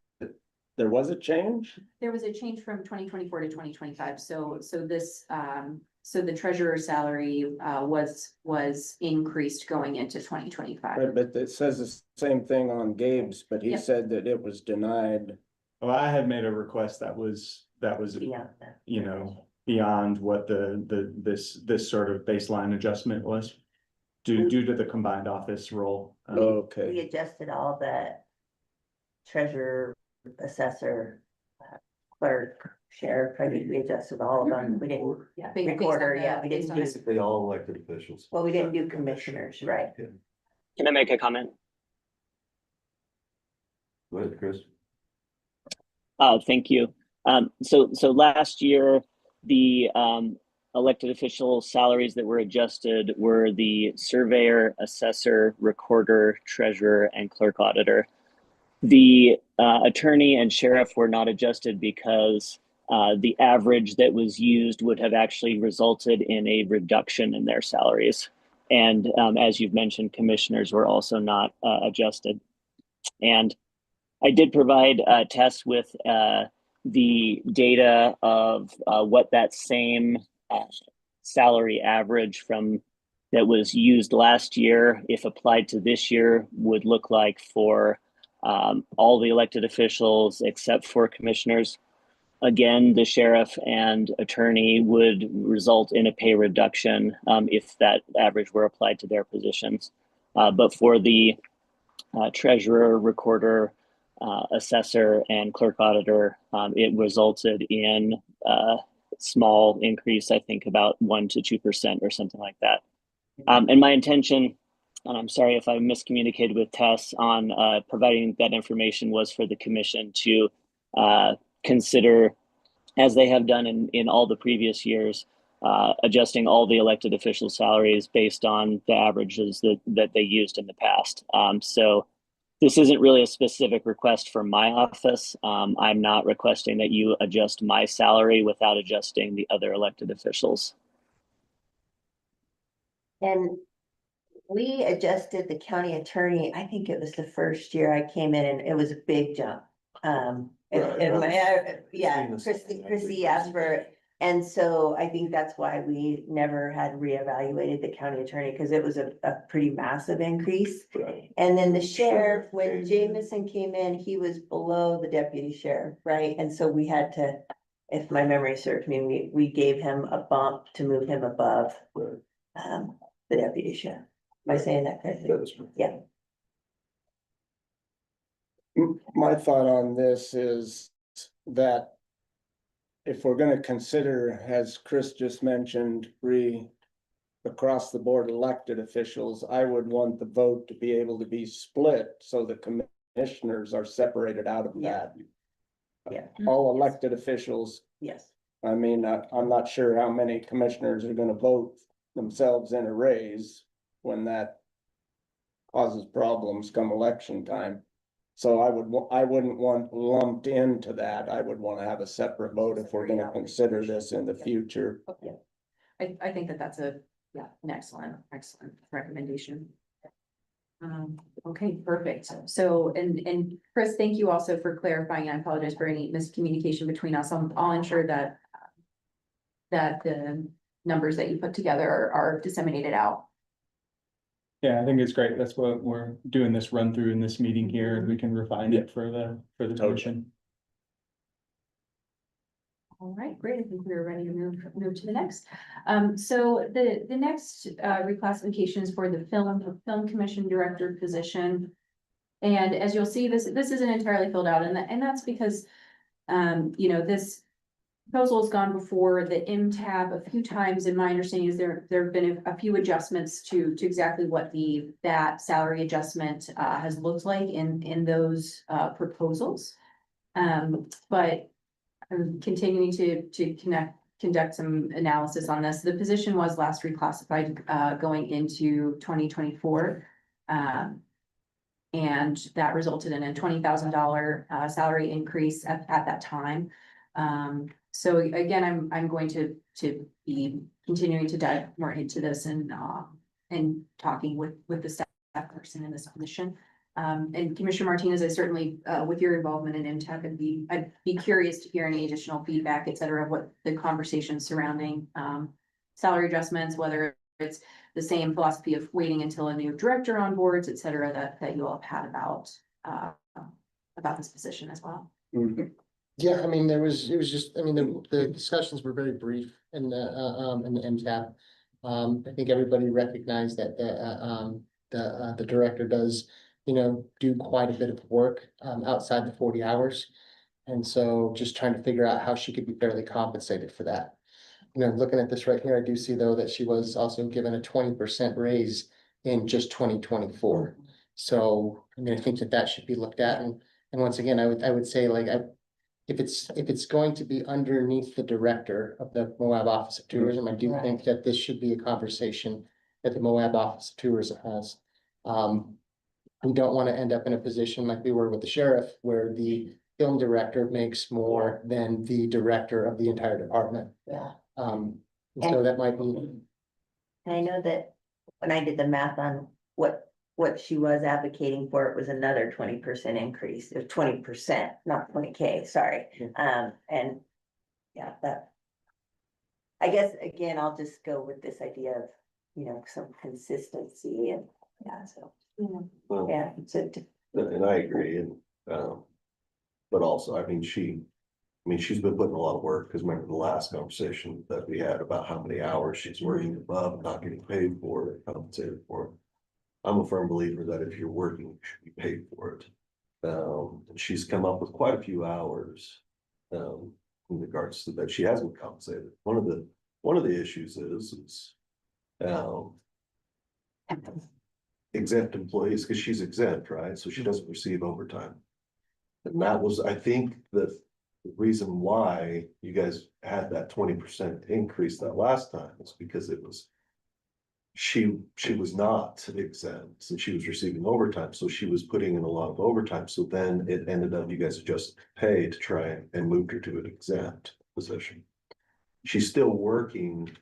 there was a change? There was a change from 2024 to 2025. So this, So the treasurer's salary, was increased going into 2025. But it says the same thing on Gabe's, but he Yep. said that it was denied. Well, I had made a request that was, Beyond that. you know, beyond what this sort of baseline adjustment was. Due to the combined office role. We Okay, adjusted all the treasurer, assessor, clerk, sheriff, I think we adjusted all of them. We didn't, Yeah. Recorder, yeah, we didn't do- Basically, all elected officials. well, we didn't do commissioners, right? Can I make a comment? Go ahead, Chris. Thank you. So last year, the elected official salaries that were adjusted were the surveyor, assessor, recorder, treasurer, and clerk auditor. The attorney and sheriff were not adjusted because the average that was used would have actually resulted in a reduction in their salaries. And as you've mentioned, commissioners were also not adjusted. And I did provide Tess with the data of what that same salary average from that was used last year, if applied to this year, would look like for all the elected officials except for commissioners. Again, the sheriff and attorney would result in a pay reduction if that average were applied to their positions. But for the treasurer, recorder, assessor, and clerk auditor, it resulted in a small increase, I think about 1 to 2% or something like that. And my intention, and I'm sorry if I miscommunicated with Tess on providing that information, was for the commission to consider, as they have done in all the previous years, adjusting all the elected official salaries based on the averages that they used in the past. So this isn't really a specific request for my office. I'm not requesting that you adjust my salary without adjusting the other elected officials. And we adjusted the county attorney, I think it was the first year I came in and it was a big jump. Yeah, Chrissy asked for it. And so I think that's why we never had reevaluated the county attorney, because it was a pretty massive increase. And then the sheriff, when Jameson came in, he was below the deputy sheriff, right? And so we had to, if my memory serves me, we gave him a bump to move him above the deputy sheriff. Am I saying that correctly? Yeah. my thought on this is that if we're gonna consider, as Chris just mentioned, across the board elected officials, I would want the vote to be able to be split so the commissioners are separated out of that. Yeah. All elected officials, Yes. I mean, I'm not sure how many commissioners are gonna vote themselves in a raise when that causes problems come election time. So I wouldn't want lumped into that. I would wanna have a separate vote if we're gonna consider this in the future. Okay. I think that's an excellent recommendation. Okay, perfect. So, and Chris, thank you also for clarifying. I apologize for any miscommunication between us. I'll ensure that the numbers that you put together are disseminated out. Yeah, I think it's great. That's what we're doing this run through in this meeting here. We can refine it for the commission. All right, great. I think we're ready to move to the next. So the next reclassification is for the film commission director position. And as you'll see, this isn't entirely filled out, and that's because this proposal has gone before the MTAB a few times, and my understanding is there have been a few adjustments to exactly what that salary adjustment has looked like in those proposals. But I'm continuing to conduct some analysis on this. The position was last reclassified going into 2024. And that resulted in a $20,000 salary increase at that time. So again, I'm going to be continuing to dive more into this and talking with the staff person in this position. And Commissioner Martinez, I certainly, with your involvement in MTAP, I'd be curious to hear any additional feedback, et cetera, of what the conversation surrounding salary adjustments, whether it's the same philosophy of waiting until a new director on boards, et cetera, that you all have had about this position as well. Yeah, I mean, it was just, I mean, the discussions were very brief in the MTAP. I think everybody recognized that the director does, do quite a bit of work, outside the 40 hours. And so just trying to figure out how she could be fairly compensated for that. Looking at this right here, I do see though that she was also given a 20% raise in just 2024. So, I mean, I think that should be looked at, and once again, I would say like, if it's going to be underneath the director of the Moab Office of Tourism, I do Right. think that this should be a conversation that the Moab Office of Tourism has. We don't want to end up in a position like we were with the sheriff, where the film director makes more than the director of the entire department. Yeah. So that might be, And I know that when I did the math on what she was advocating for, it was another 20% increase, or 20%, not 20K, sorry. And yeah, that. I guess, again, I'll just go with this idea of, some consistency and, yeah, so, Well, yeah, so. and I agree, and, but also, I mean, she's been putting a lot of work, because remember the last conversation that we had about how many hours she's working above, and not getting paid for it, compensated for it. I'm a firm believer that if you're working, you should be paid for it. And she's come up with quite a few hours, in regards to that she hasn't compensated. One of the issues is, exempt employees, because she's exempt, right? So she doesn't receive overtime. And that was, I think, the reason why you guys had that 20% increase that last time, is because it was. She was not exempt, and she was receiving overtime, so she was putting in a lot of overtime, so then it ended up, you guys adjusted pay to try and moved her to an exempt position. She's still working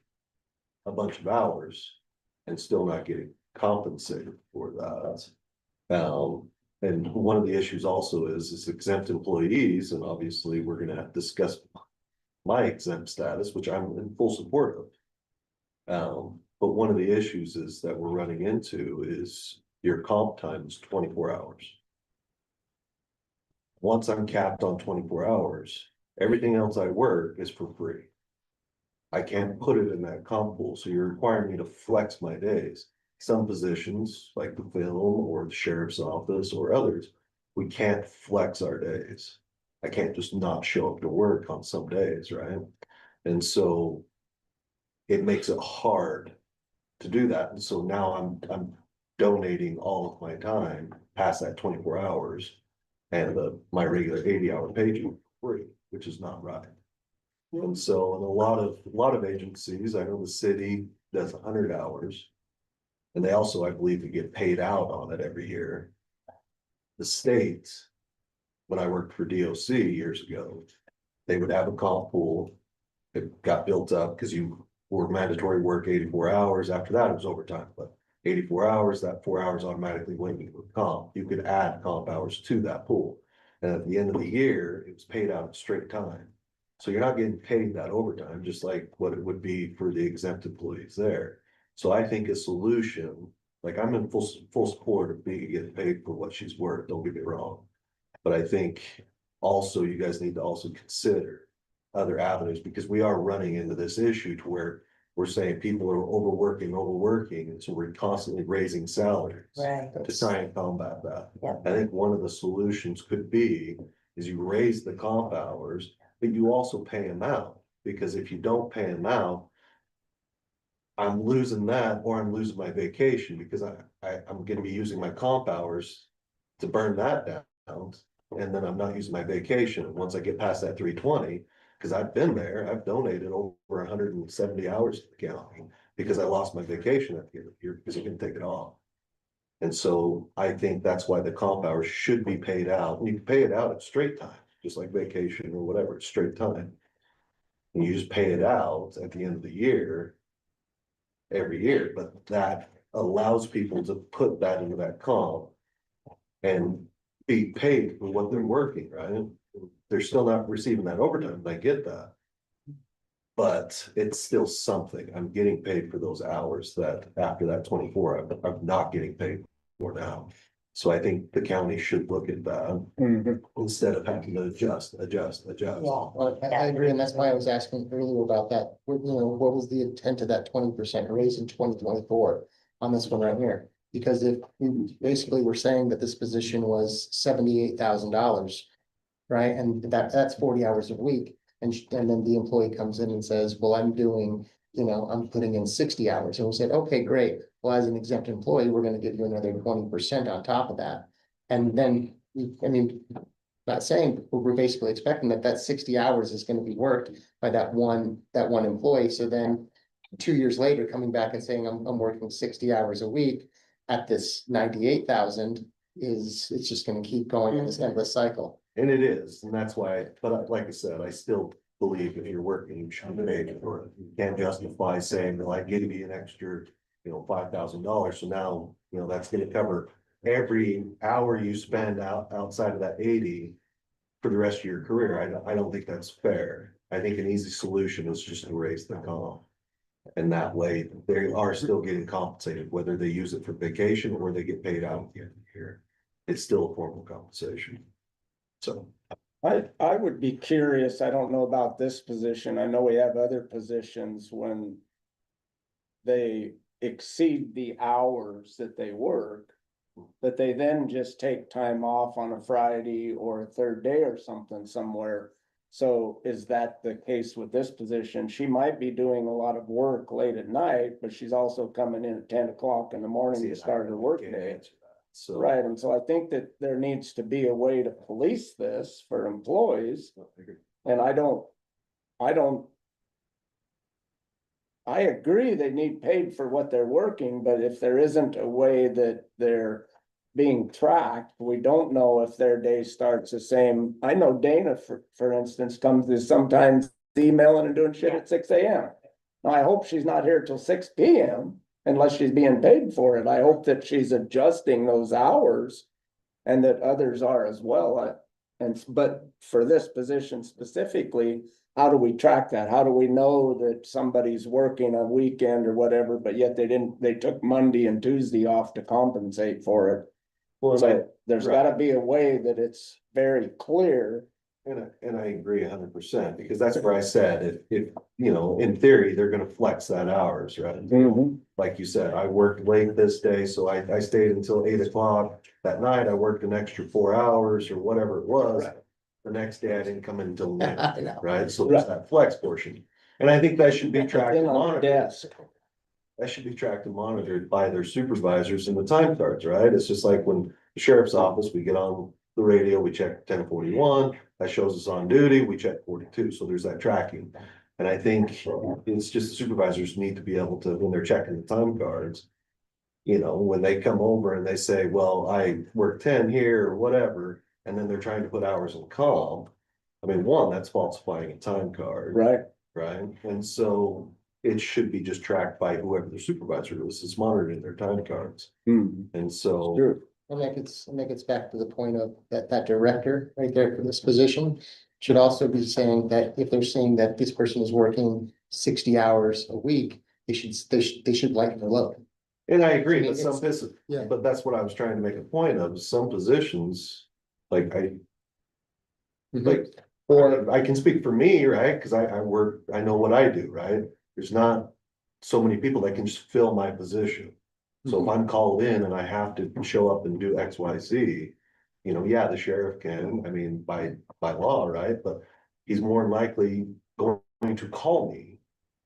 a bunch of hours and still not getting compensated for that. And one of the issues also is exempt employees, and obviously we're gonna have to discuss my exempt status, which I'm in full support of. But one of the issues is that we're running into is your comp time is 24 hours. Once I'm capped on 24 hours, everything else I work is for free. I can't put it in that comp pool, so you're requiring me to flex my days. Some positions, like the film or the sheriff's office or others, we can't flex our days. I can't just not show up to work on some days, right? And so it makes it hard to do that. And so now I'm donating all of my time past that 24 hours and my regular 80-hour page for free, which is not right. And so in a lot of agencies, I know the city does 100 hours. And they also, I believe, we get paid out on it every year. The state, when I worked for DOC years ago, they would have a comp pool. It got built up because you were mandatory work 84 hours. After that, it was overtime, but 84 hours, that 4 hours automatically went into comp. You could add comp hours to that pool. And at the end of the year, it was paid out at straight time. So you're not getting paid that overtime, just like what it would be for the exempt employees there. So I think a solution, like I'm in full support of being getting paid for what she's worth, don't get me wrong. But I think also you guys need to also consider other avenues, because we are running into this issue to where we're saying people are overworking, and so we're constantly raising salaries Right. to try and combat that. Yeah. I think one of the solutions could be is you raise the comp hours, but you also pay them out, because if you don't pay them out, I'm losing that, or I'm losing my vacation, because I'm gonna be using my comp hours to burn that down. And then I'm not using my vacation. Once I get past that 320, because I've been there, I've donated over 170 hours to the county because I lost my vacation at the end of the year because I couldn't take it off. And so I think that's why the comp hours should be paid out. And you can pay it out at straight time, just like vacation or whatever, it's straight time. And you just pay it out at the end of the year, every year, but that allows people to put that into that comp and be paid for what they're working, right? They're still not receiving that overtime, I get that. But it's still something. I'm getting paid for those hours that after that 24, I'm not getting paid for now. So I think the county should look at that instead of having to adjust. Well, I agree, and that's why I was asking earlier about that. What was the intent of that 20% raise in 2024 on this one right here? Because if basically we're saying that this position was $78,000, right? And that's 40 hours a week. And then the employee comes in and says, well, I'm doing, I'm putting in 60 hours. And we said, okay, great. Well, as an exempt employee, we're gonna give you another 20% on top of that. And then, not saying, but we're basically expecting that 60 hours is gonna be worked by that one employee. So then 2 years later, coming back and saying, I'm working 60 hours a week at this 98,000 it's just gonna keep going in this endless cycle. And it is, and that's why, but like I said, I still believe if you're working, you should be paid for it. You can't justify saying that I give you an extra, $5,000. So now, that's gonna cover every hour you spend outside of that 80 for the rest of your career. I don't think that's fair. I think an easy solution is just to raise the comp. And that way, they are still getting compensated, whether they use it for vacation or they get paid out at the end of the year. It's still a form of compensation. So, I would be curious, I don't know about this position, I know we have other positions when they exceed the hours that they work, that they then just take time off on a Friday or a third day or something somewhere. So is that the case with this position? She might be doing a lot of work late at night, but she's also coming in at 10 o'clock in the morning to start her work day. So. Right, and so I think that there needs to be a way to police this for employees, and I agree they need paid for what they're working, but if there isn't a way that they're being tracked, we don't know if their day starts the same. I know Dana, for instance, comes to sometimes emailing and doing shit at 6 a.m. Now, I hope she's not here till 6 p.m. unless she's being paid for it. I hope that she's adjusting those hours and that others are as well. But for this position specifically, how do we track that? How do we know that somebody's working a weekend or whatever, but yet they took Monday and Tuesday off to compensate for it? Well, So there's right. gotta be a way that it's very clear. And I agree 100%, because that's where I said, if, in theory, they're gonna flex that hours, right? Like you said, I worked late this day, so I stayed until 8 o'clock that night. I worked an extra 4 hours or whatever it was. Right. The next day I didn't come in until noon, I know. right? So there's that flex portion. And I think that should be tracked and In on the monitored. desk. That should be tracked and monitored by their supervisors in the time cards, right? It's just like when the sheriff's office, we get on the radio, we check 1041, that shows us on duty, we check 42, so there's that tracking. And I think it's just the supervisors need to be able to, when they're checking the time cards, when they come over and they say, well, I work 10 here or whatever, and then they're trying to put hours in comp. I mean, one, that's falsifying a time card. Right. Right, and so it should be just tracked by whoever the supervisor is, it's monitoring their time cards. And so. Sure. And that gets back to the point of that director right there for this position should also be saying that if they're saying that this person is working 60 hours a week, they should lighten the load. And I agree, I mean, but some it's- business, yeah. but that's what I was trying to make a point of, some positions, like or I can speak for me, right? Cause I work, I know what I do, right? There's not so many people that can just fill my position. So if I'm called in and I have to show up and do X, Y, Z, yeah, the sheriff can, I mean, by law, right? But he's more than likely going to call me.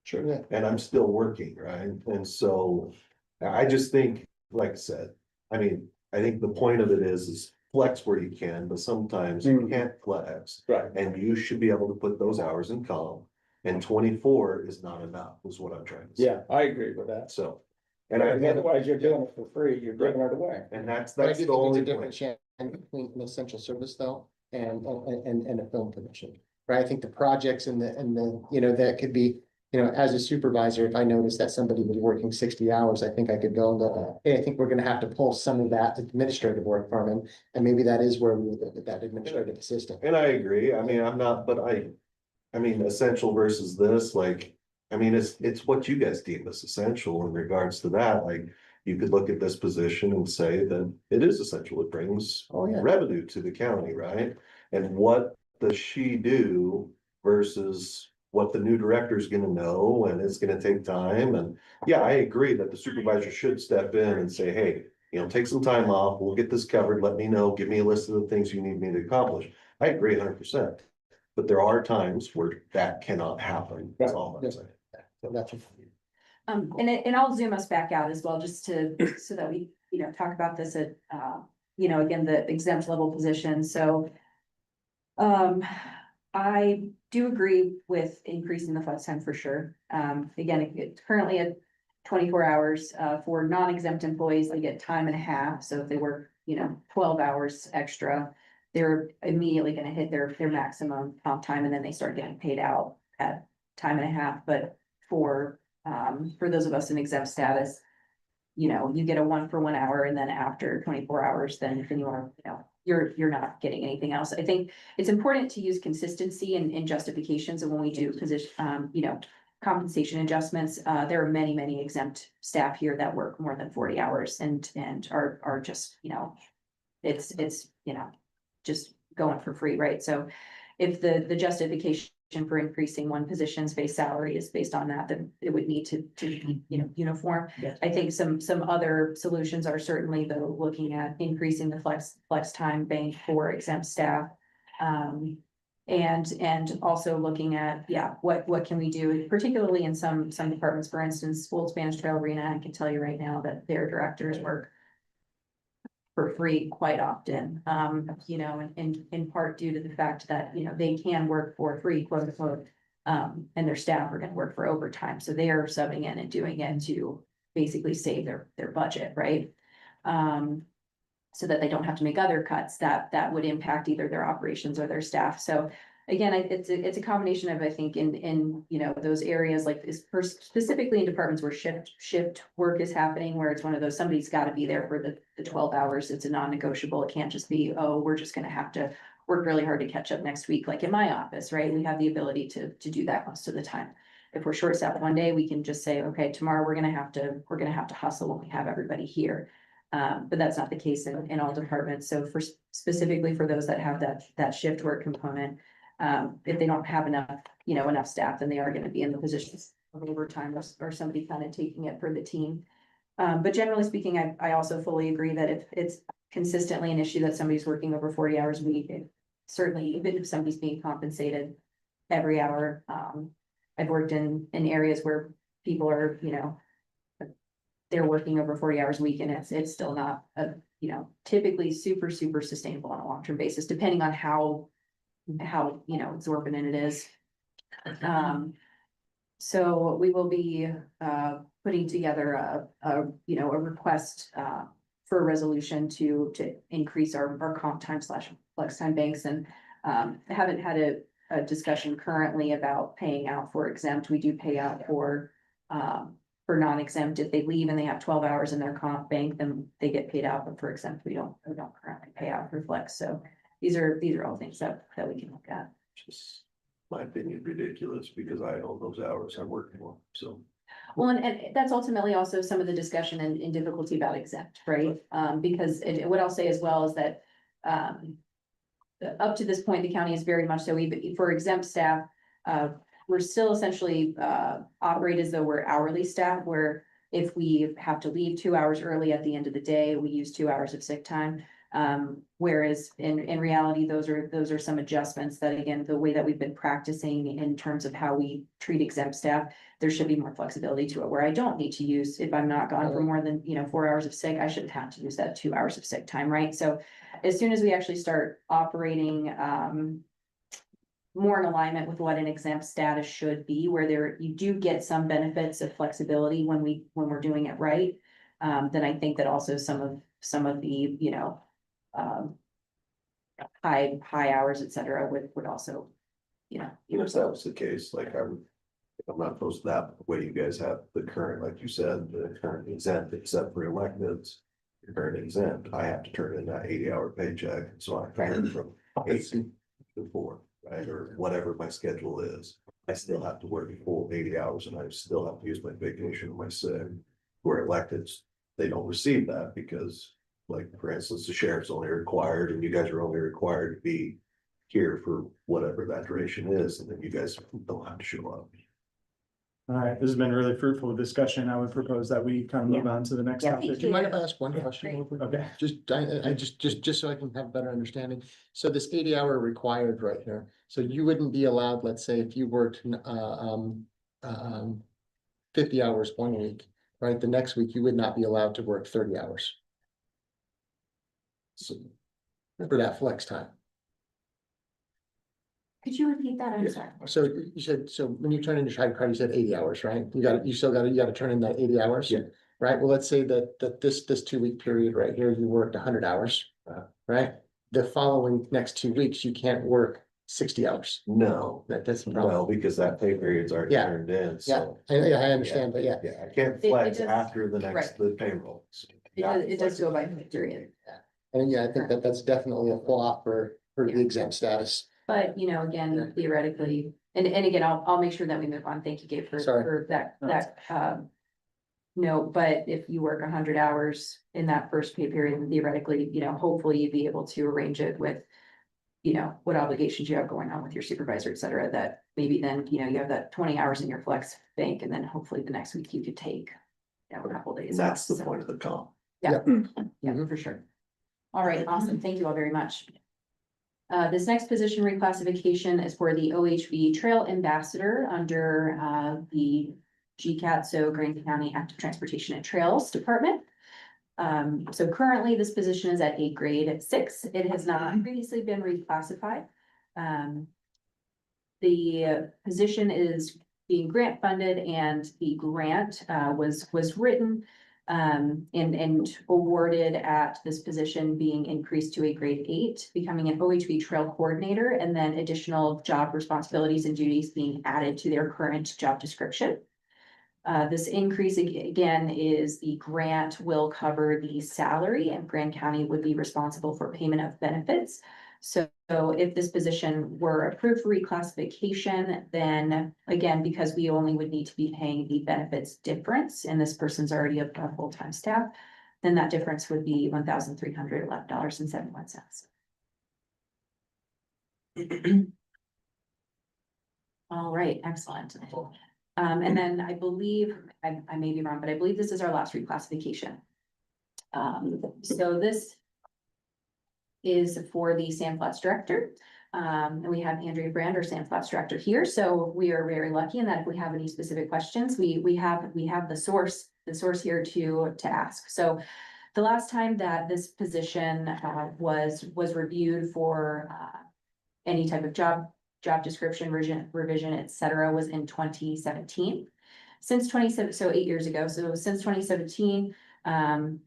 Sure, yeah. And I'm still working, right? And so I just think, like I said, I think the point of it is flex where you can, but sometimes you can't flex. Right. And you should be able to put those hours in comp, and 24 is not enough, is what I'm trying to say. Yeah, I agree with that. So, And and I, otherwise you're doing it for free, you're giving it away. and that's But I the do think there's only a different point. chance between an essential service though and a film commission. Right, I think the projects and the, that could be, as a supervisor, if I noticed that somebody was working 60 hours, I think I could go and go, hey, I think we're gonna have to pull some of that administrative work from him. And maybe that is where we look at that administrative assistant. And I agree, I mean, I'm not, but I mean, essential versus this, like, I mean, it's what you guys deem as essential in regards to that, like. You could look at this position and say that it is essential, it brings Oh, yeah. revenue to the county, right? And what does she do versus what the new director is gonna know, and it's gonna take time, and yeah, I agree that the supervisor should step in and say, hey. You know, take some time off, we'll get this covered, let me know, give me a list of the things you need me to accomplish. I agree 100%. But there are times where that cannot happen, that's all I'm saying. So that's. And I'll zoom us back out as well, just to, so that we, talk about this at, again, the exempt level position, so. I do agree with increasing the flex time for sure. Again, it's currently at 24 hours, for non-exempt employees, they get time and a half, so if they work, 12 hours extra. They're immediately gonna hit their maximum comp time, and then they start getting paid out at time and a half, but for those of us in exempt status. You get a 1 for 1 hour, and then after 24 hours, then you are, you're not getting anything else. I think it's important to use consistency and justifications, and when we do position, compensation adjustments, there are many exempt staff here that work more than 40 hours and are just, it's, just going for free, right? So if the justification for increasing one position's base salary is based on that, then it would need to be, uniform. Yes. I think some other solutions are certainly though looking at increasing the flex time bank for exempt staff. And also looking at, what can we do, particularly in some departments, for instance, Old Spanish Trail Arena, I can tell you right now that their directors work for free quite often, in part due to the fact that, they can work for free, quote unquote. And their staff are gonna work for overtime, so they are subbing in and doing it to basically save their budget, right? So that they don't have to make other cuts that would impact either their operations or their staff, so. Again, it's a combination of, I think, in those areas like this, specifically in departments where shift work is happening, where it's one of those, somebody's got to be there for the 12 hours. It's a non-negotiable. It can't just be, oh, we're just going to have to work really hard to catch up next week. Like in my office, right? We have the ability to do that most of the time. If we're short staffed one day, we can just say, okay, tomorrow we're gonna have to hustle when we have everybody here. But that's not the case in all departments. So specifically for those that have that shift work component. If they don't have enough staff, then they are gonna be in the positions of overtime or somebody kind of taking it for the team. But generally speaking, I also fully agree that if it's consistently an issue that somebody's working over 40 hours a week, certainly even if somebody's being compensated every hour, I've worked in areas where people are, they're working over 40 hours a week, and it's still not typically super sustainable on a long-term basis, depending on how exorbitant it is. So we will be putting together a request for a resolution to increase our comp time / flex time banks, and haven't had a discussion currently about paying out for exempt. We do pay out for non-exempt. If they leave and they have 12 hours in their comp bank, then they get paid out, but for exempt, we don't currently pay out for flex. So these are all things that we can look at. Just my opinion, ridiculous, because I own those hours I'm working on, so. Well, and that's ultimately also some of the discussion and difficulty about exempt, right? Because what I'll say as well is that up to this point, the county is very much so, even for exempt staff, we're still essentially operate as though we're hourly staff, where if we have to leave 2 hours early at the end of the day, we use 2 hours of sick time. Whereas in reality, those are some adjustments that, again, the way that we've been practicing in terms of how we treat exempt staff, there should be more flexibility to it, where I don't need to use, if I'm not gone for more than 4 hours of sick, I shouldn't have to use that 2 hours of sick time, right? So as soon as we actually start operating more in alignment with what an exempt status should be, where you do get some benefits of flexibility when we're doing it right, then I think that also some of the high hours, et cetera, would also, If that was the case, like I'm not opposed to that, the way you guys have the current, like you said, the current exempt, except for electeds. The current exempt, I have to turn in that 80-hour paycheck, so I turn from 8 to 4, right? Or whatever my schedule is. I still have to work a full 80 hours and I still have to use my vacation and my sick. Where electeds, they don't receive that because, like, for instance, the sheriff's only required and you guys are only required to be here for whatever that duration is, and then you guys don't have to show up. All right, this has been a really fruitful discussion. I would propose that we kind of move on to the next Yeah. topic. Do you mind if I ask one question? great. real quick? Okay. Just so I can have a better understanding. So this 80-hour required right here, so you wouldn't be allowed, let's say, if you worked, 50 hours one week, right? The next week, you would not be allowed to work 30 hours. So, for that flex time. Could you repeat that? I'm sorry. So you said, so when you turn in your time card, you said 80 hours, right? You gotta turn in that 80 hours. Yeah. Right? Well, let's say that this 2-week period right here, you worked 100 hours, right? The following next 2 weeks, you can't work 60 hours. No, That's the problem. no, because that pay period's already Yeah. turned in, Yeah, so. I understand, but yeah. Yeah, I can't It flex does- after the next, right. the payroll. It does go by period. And yeah, I think that's definitely a flaw for the exempt status. But, again, theoretically, and again, I'll make sure that we move on. Thank you, Gabe, Sorry. for that, note. But if you work 100 hours in that first pay period, then theoretically, hopefully you'd be able to arrange it with, what obligations you have going on with your supervisor, et cetera, that maybe then, you have that 20 hours in your flex bank, and then hopefully the next week you could take, a couple days. And that's the off. So, point of the comp. Yeah, Mhm. for sure. All right, awesome. Thank you all very much. This next position reclassification is for the OHV Trail Ambassador under the GCAT, so Green County Active Transportation and Trails Department. So currently this position is at a grade 6. It has not previously been reclassified. The position is being grant funded, and the grant was written and awarded at this position being increased to a grade 8, becoming an OHV trail coordinator, and then additional job responsibilities and duties being added to their current job description. This increase again is the grant will cover the salary, and Grand County would be responsible for payment of benefits. So if this position were approved for reclassification, then again, because we only would need to be paying the benefits difference, and this person's already a full-time staff, then that difference would be $1,311.71. All right, excellent. And then I believe, I may be wrong, but I believe this is our last reclassification. So this is for the Sand Flats Director. And we have Andrea Brand, our Sand Flats Director here, so we are very lucky in that if we have any specific questions, we have the source here to ask. So the last time that this position was reviewed for any type of job description, revision, et cetera, was in 2017. Since 8 years ago, so since 2017,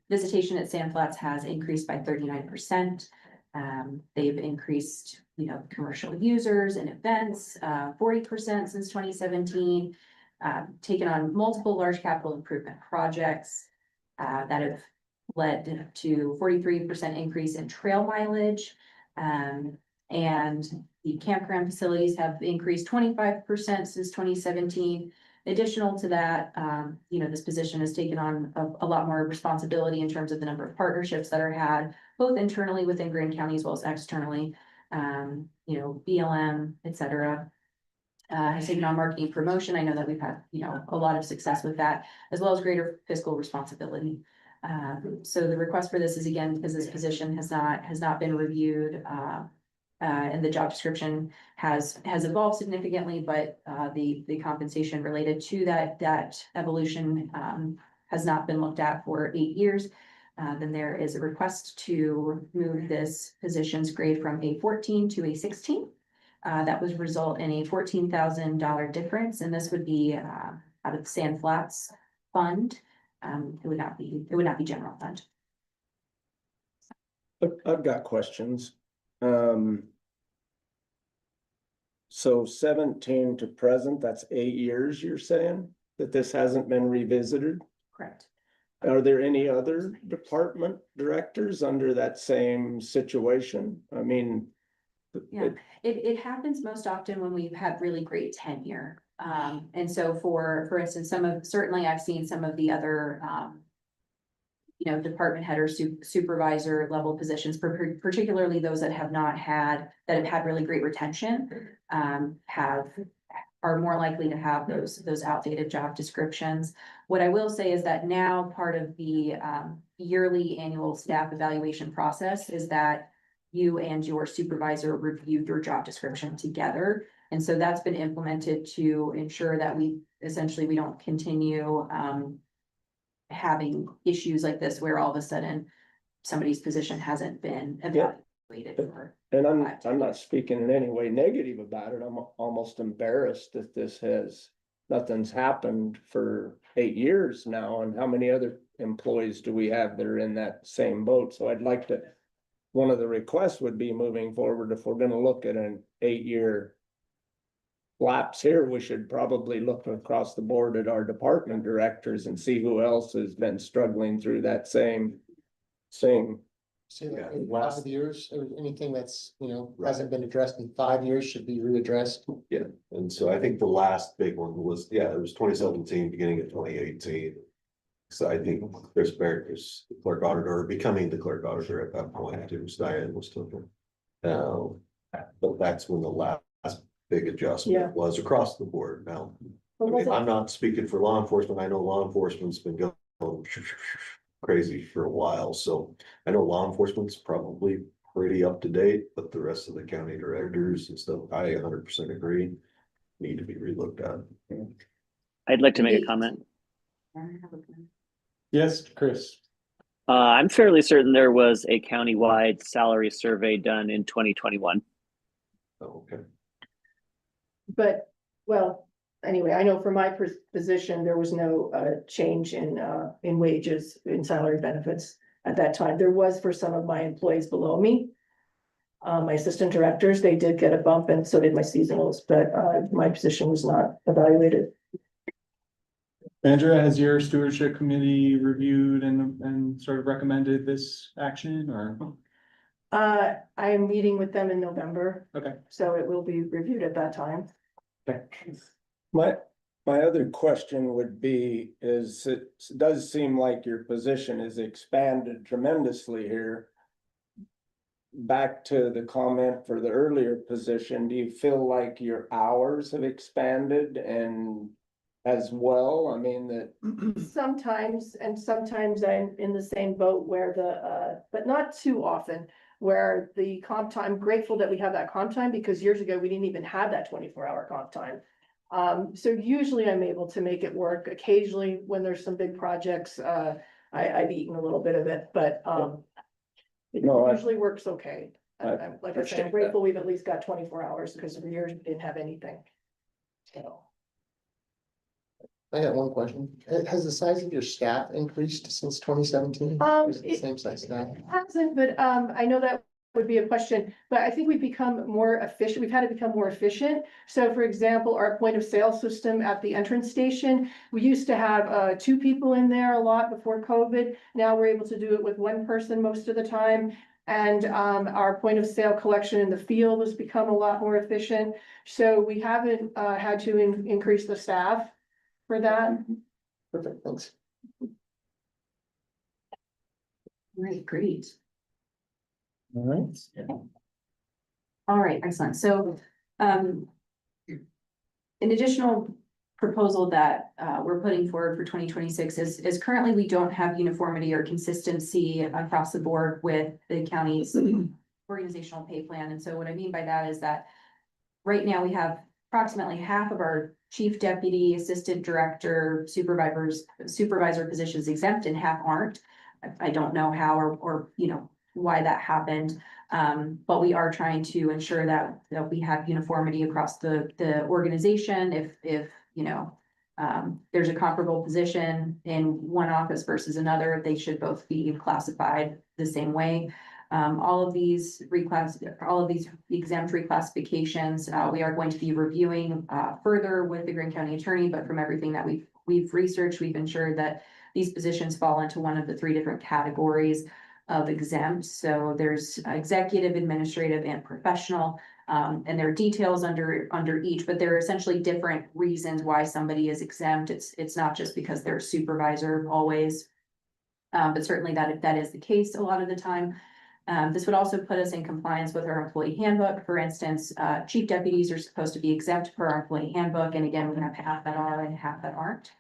visitation at Sand Flats has increased by 39%. They've increased, commercial users and events, 40% since 2017. Taken on multiple large capital improvement projects that have led to 43% increase in trail mileage. And the campground facilities have increased 25% since 2017. Additional to that, this position has taken on a lot more responsibility in terms of the number of partnerships that are had, both internally within Grand County as well as externally. BLM, et cetera. Has taken on marketing promotion. I know that we've had, a lot of success with that, as well as greater fiscal responsibility. So the request for this is again, because this position has not been reviewed, and the job description has evolved significantly, but the compensation related to that evolution has not been looked at for 8 years. Then there is a request to move this position's grade from a 14 to a 16. That would result in a $14,000 difference, and this would be out of the Sand Flats fund. It would not be general fund. I've got questions. So 17 to present, that's 8 years, you're saying, that this hasn't been revisited? Correct. Are there any other department directors under that same situation? I mean, Yeah, it happens most often when we've had really great tenure. And so for instance, certainly I've seen some of the other, department head or supervisor level positions, particularly those that have had really great retention, are more likely to have those outdated job descriptions. What I will say is that now part of the yearly annual staff evaluation process is that you and your supervisor review your job description together. And so that's been implemented to ensure that we don't continue having issues like this where all of a sudden somebody's position hasn't been evaluated for. And I'm not speaking in any way negative about it. I'm almost embarrassed that nothing's happened for 8 years now. And how many other employees do we have that are in that same boat? So one of the requests would be moving forward, if we're gonna look at an 8-year lapse here, we should probably look across the board at our department directors and see who else has been struggling through that same. See, like in 5 years, or anything that's, hasn't been addressed in 5 years should be readdressed. Yeah, and so I think the last big one was, it was 2017, beginning of 2018. So I think Chris Barrett was the clerk auditor, becoming the clerk auditor at that point, it was Diane was still there. But that's when the last big adjustment was across the board. Now, I'm not speaking for law enforcement. I know law enforcement's been going crazy for a while, so I know law enforcement's probably pretty up to date, but the rest of the county directors and stuff, I 100% agree, need to be relooked at. I'd like to make a comment. Yes, Chris. I'm fairly certain there was a countywide salary survey done in 2021. Oh, okay. But, well, anyway, I know for my position, there was no change in wages, in salary benefits at that time. There was for some of my employees below me. My assistant directors, they did get a bump, and so did my seasonals, but my position was not evaluated. Andrea, has your stewardship committee reviewed and sort of recommended this action, or? I am meeting with them in November, Okay. so it will be reviewed at that time. Okay. My other question would be, is it does seem like your position has expanded tremendously here. Back to the comment for the earlier position, do you feel like your hours have expanded and as well? I mean, that Sometimes, and sometimes I'm in the same boat where but not too often, where the comp time, I'm grateful that we have that comp time, because years ago, we didn't even have that 24-hour comp time. So usually I'm able to make it work. Occasionally, when there's some big projects, I've eaten a little bit of it, but it usually works okay. Like I said, I'm grateful we've at least got 24 hours, because for years we didn't have anything. So. I got one question. Has the size of your staff increased since 2017? Same size staff? Hasn't, but I know that would be a question, but I think we've become more efficient. We've had to become more efficient. So for example, our point of sale system at the entrance station, we used to have 2 people in there a lot before COVID. Now we're able to do it with 1 person most of the time. And our point of sale collection in the field has become a lot more efficient. So we haven't had to increase the staff for that. Perfect, thanks. Right, great. All right. All right, excellent. So, an additional proposal that we're putting forward for 2026 is currently we don't have uniformity or consistency across the board with the county's organizational pay plan. And so what I mean by that is that right now we have approximately half of our chief deputy, assistant director, supervisor positions exempt and half aren't. I don't know how or why that happened. But we are trying to ensure that we have uniformity across the organization. If there's a comparable position in one office versus another, they should both be classified the same way. All of these exempt reclassifications, we are going to be reviewing further with the Greene County Attorney, but from everything that we've researched, we've ensured that these positions fall into one of the 3 different categories of exempt. So there's executive, administrative, and professional. And there are details under each, but there are essentially different reasons why somebody is exempt. It's not just because they're a supervisor always. But certainly that is the case a lot of the time. This would also put us in compliance with our employee handbook. For instance, chief deputies are supposed to be exempt per our employee handbook, and again, we have half that are and half that aren't.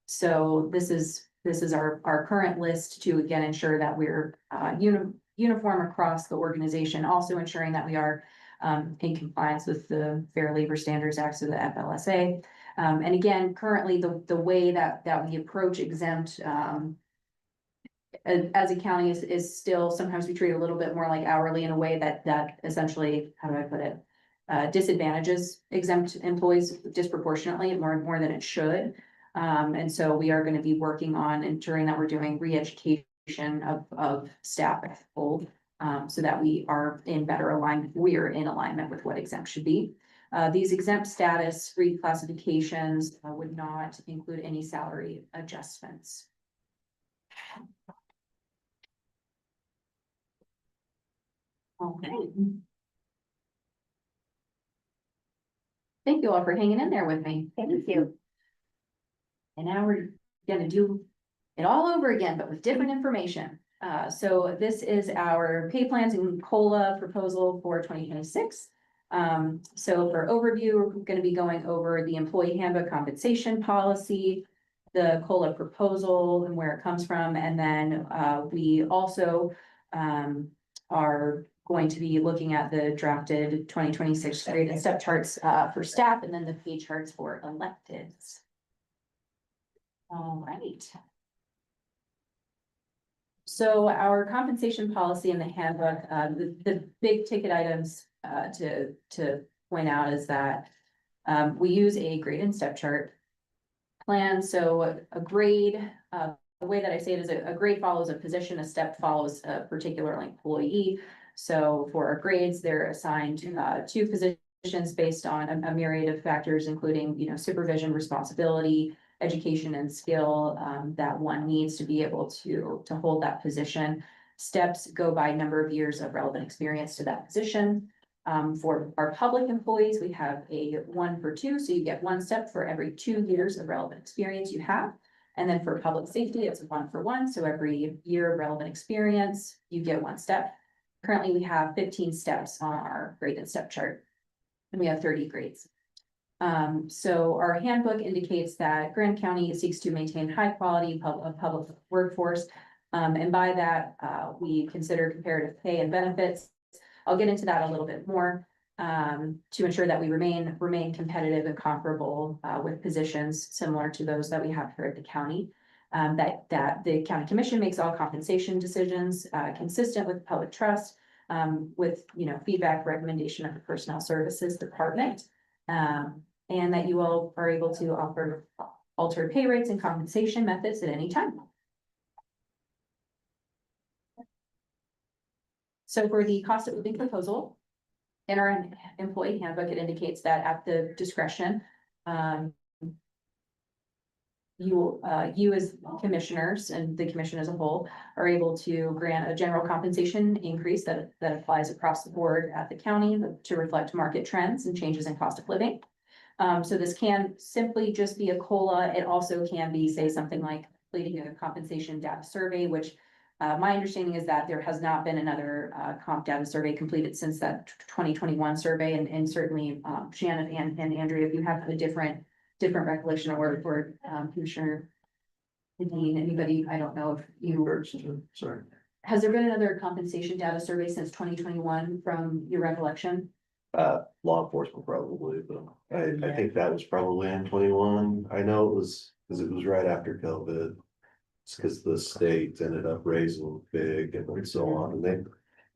So this is our current list to again ensure that we're uniform across the organization, also ensuring that we are in compliance with the Fair Labor Standards Act of the FLSA. And again, currently the way that we approach exempt as a county is still, sometimes we treat it a little bit more like hourly in a way that essentially, how do I put it? Disadvantages exempt employees disproportionately more than it should. And so we are going to be working on ensuring that we're doing re-education of staff as a whole, so that we are in better alignment. We are in alignment with what exempt should be. These exempt status reclassifications would not include any salary adjustments. Okay. Thank you all for hanging in there with me. Thank you. And now we're gonna do it all over again, but with different information. So this is our pay plans and COLA proposal for 2026. So for overview, we're gonna be going over the employee handbook compensation policy, the COLA proposal and where it comes from, and then we also are going to be looking at the drafted 2026 grade and step charts for staff, and then the pay charts for electeds. All right. So our compensation policy in the handbook, the big ticket items to point out is that we use a grade and step chart plan. So a grade, the way that I say it is a grade follows a position, a step follows a particular employee. So for our grades, they're assigned two positions based on a myriad of factors, including, supervision, responsibility, education, and skill that one needs to be able to hold that position. Steps go by number of years of relevant experience to that position. For our public employees, we have a 1 for 2, so you get 1 step for every 2 years of relevant experience you have. And then for public safety, it's a 1 for 1, so every year of relevant experience, you get 1 step. Currently, we have 15 steps on our grade and step chart, and we have 30 grades. So our handbook indicates that Grand County seeks to maintain high quality public workforce. And by that, we consider comparative pay and benefits. I'll get into that a little bit more to ensure that we remain competitive and comparable with positions similar to those that we have here at the county. That the county commission makes all compensation decisions consistent with public trust, with feedback recommendation of the personnel services department, and that you all are able to offer altered pay rates and compensation methods at any time. So for the cost of living proposal, in our employee handbook, it indicates that at the discretion, you as commissioners and the commission as a whole are able to grant a general compensation increase that applies across the board at the county to reflect market trends and changes in cost of living. So this can simply just be a COLA. It also can be, say, something like completing a compensation data survey, which my understanding is that there has not been another comp data survey completed since that 2021 survey, and certainly Shannon and Andrea, if you have a different recollection or Commissioner Dean, anybody, I don't know if you. Sorry. Has there been another compensation data survey since 2021 from your recollection? Law enforcement probably, but I think that was probably in 21. I know it was, because it was right after COVID. It's because the state ended up raising big and so on,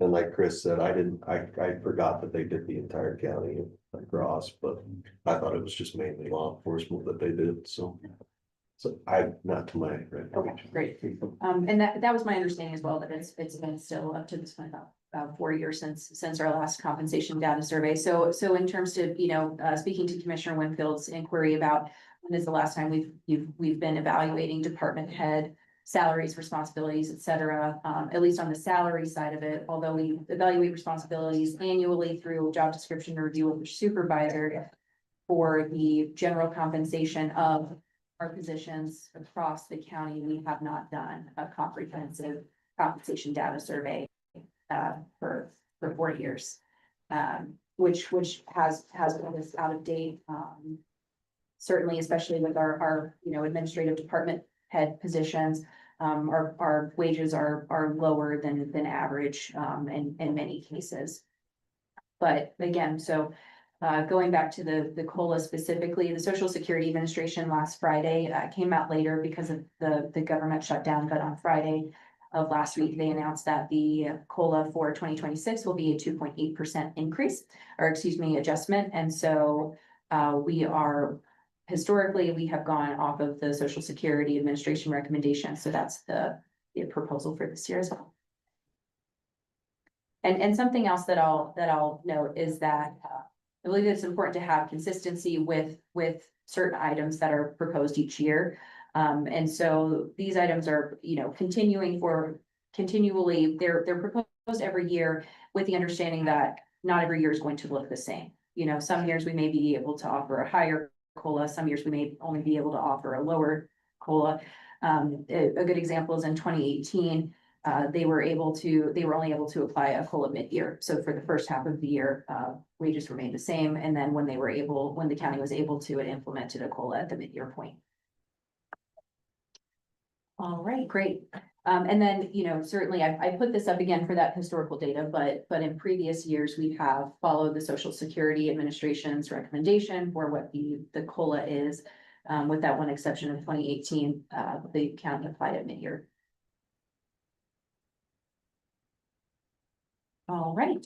and like Chris said, I forgot that they did the entire county across, but I thought it was just mainly law enforcement that they did, so not to my recollection. Great. And that was my understanding as well, that it's been still up to this point about 4 years since our last compensation data survey. So in terms of, speaking to Commissioner Winfield's inquiry about when is the last time we've been evaluating department head salaries, responsibilities, et cetera. At least on the salary side of it, although we evaluate responsibilities annually through job description review of the supervisor. For the general compensation of our positions across the county, we have not done a comprehensive compensation data survey for 4 years. Which has put us out of date. Certainly, especially with our administrative department head positions, our wages are lower than average in many cases. But again, so going back to the COLA specifically, the Social Security Administration last Friday came out later because of the government shutdown, but on Friday of last week, they announced that the COLA for 2026 will be a 2.8% increase, or excuse me, adjustment. And so historically, we have gone off of the Social Security Administration recommendation. So that's the proposal for this year as well. And something else that I'll note is that I believe it's important to have consistency with certain items that are proposed each year. And so these items are, continually, they're proposed every year with the understanding that not every year is going to look the same. Some years we may be able to offer a higher COLA, some years we may only be able to offer a lower COLA. A good example is in 2018, they were only able to apply a COLA mid-year. So for the first half of the year, wages remained the same. And then when the county was able to, it implemented a COLA at the mid-year point. All right, great. And then, certainly I put this up again for that historical data, but in previous years, we have followed the Social Security Administration's recommendation for what the COLA is. With that one exception of 2018, the county applied at mid-year. All right,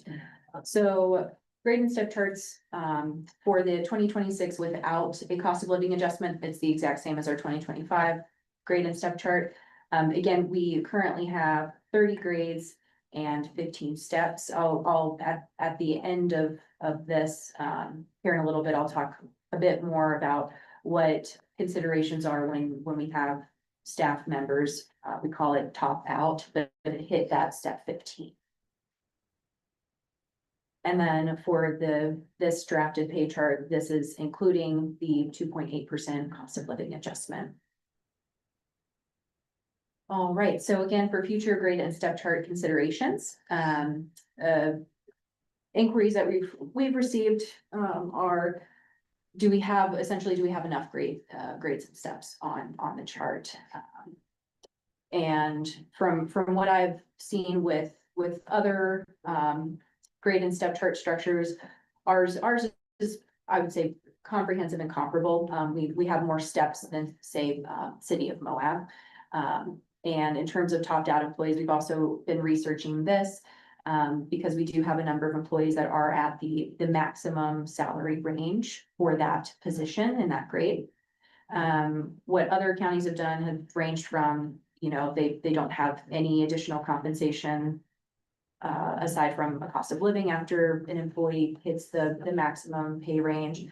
so grade and step charts for the 2026 without a cost of living adjustment, it's the exact same as our 2025 grade and step chart. Again, we currently have 30 grades and 15 steps. I'll at the end of this, here in a little bit, I'll talk a bit more about what considerations are when we have staff members, we call it top out, but hit that step 15. And then for this drafted pay chart, this is including the 2.8% cost of living adjustment. All right, so again, for future grade and step chart considerations, inquiries that we've received are, do we have enough grades and steps on the chart? And from what I've seen with other grade and step chart structures, ours is, I would say, comprehensive and comparable. We have more steps than, say, City of Moab. And in terms of topped out employees, we've also been researching this because we do have a number of employees that are at the maximum salary range for that position in that grade. What other counties have done have ranged from, they don't have any additional compensation aside from a cost of living after an employee hits the maximum pay range.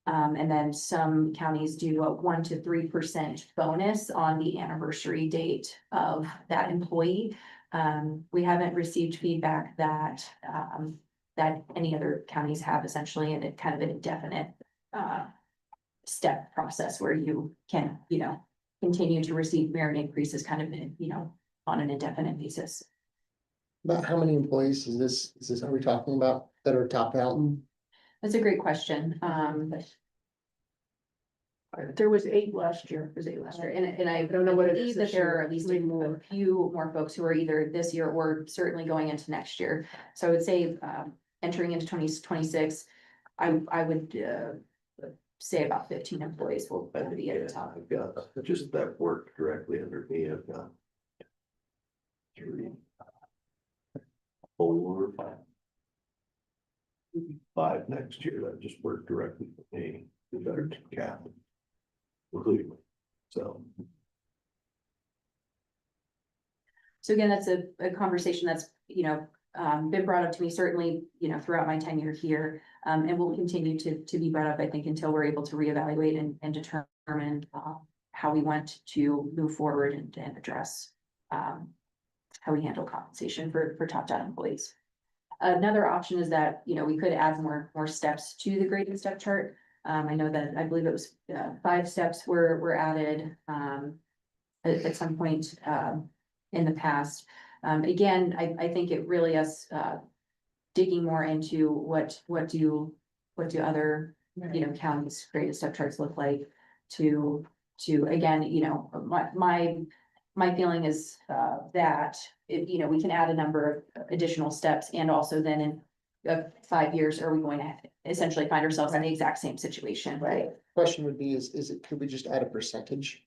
And then some counties do a 1 to 3% bonus on the anniversary date of that employee. We haven't received feedback that any other counties have, essentially, and it kind of an indefinite step process where you can, continue to receive merit increases kind of, on an indefinite basis. About how many employees is this, are we talking about that are top out? That's a great question. There was 8 last year. And I don't know what it is believe that this there year. are at least Maybe a more. few more folks who are either this year or certainly going into next year. So I would say, entering into 2026, I would say about 15 employees will be at the top. I've got just that work directly under me. I've got 3, 4, 5 next year that just work directly with me, the better to cap, including me. So again, that's a conversation that's, been brought up to me certainly, throughout my tenure here. And will continue to be brought up, I think, until we're able to reevaluate and determine how we want to move forward and address how we handle compensation for top dot employees. Another option is that, you know, we could add more steps to the grading step chart. I know that, I believe it was 5 steps were added at some point in the past. Again, I think it really is digging more into what do other, you know, counties' graded step charts look like to again, you know, my feeling is that you know, we can add a number of additional steps, and also then in 5 years, are we going to essentially find ourselves in the exact same situation? Right, Question would be, is it, could we just add a percentage?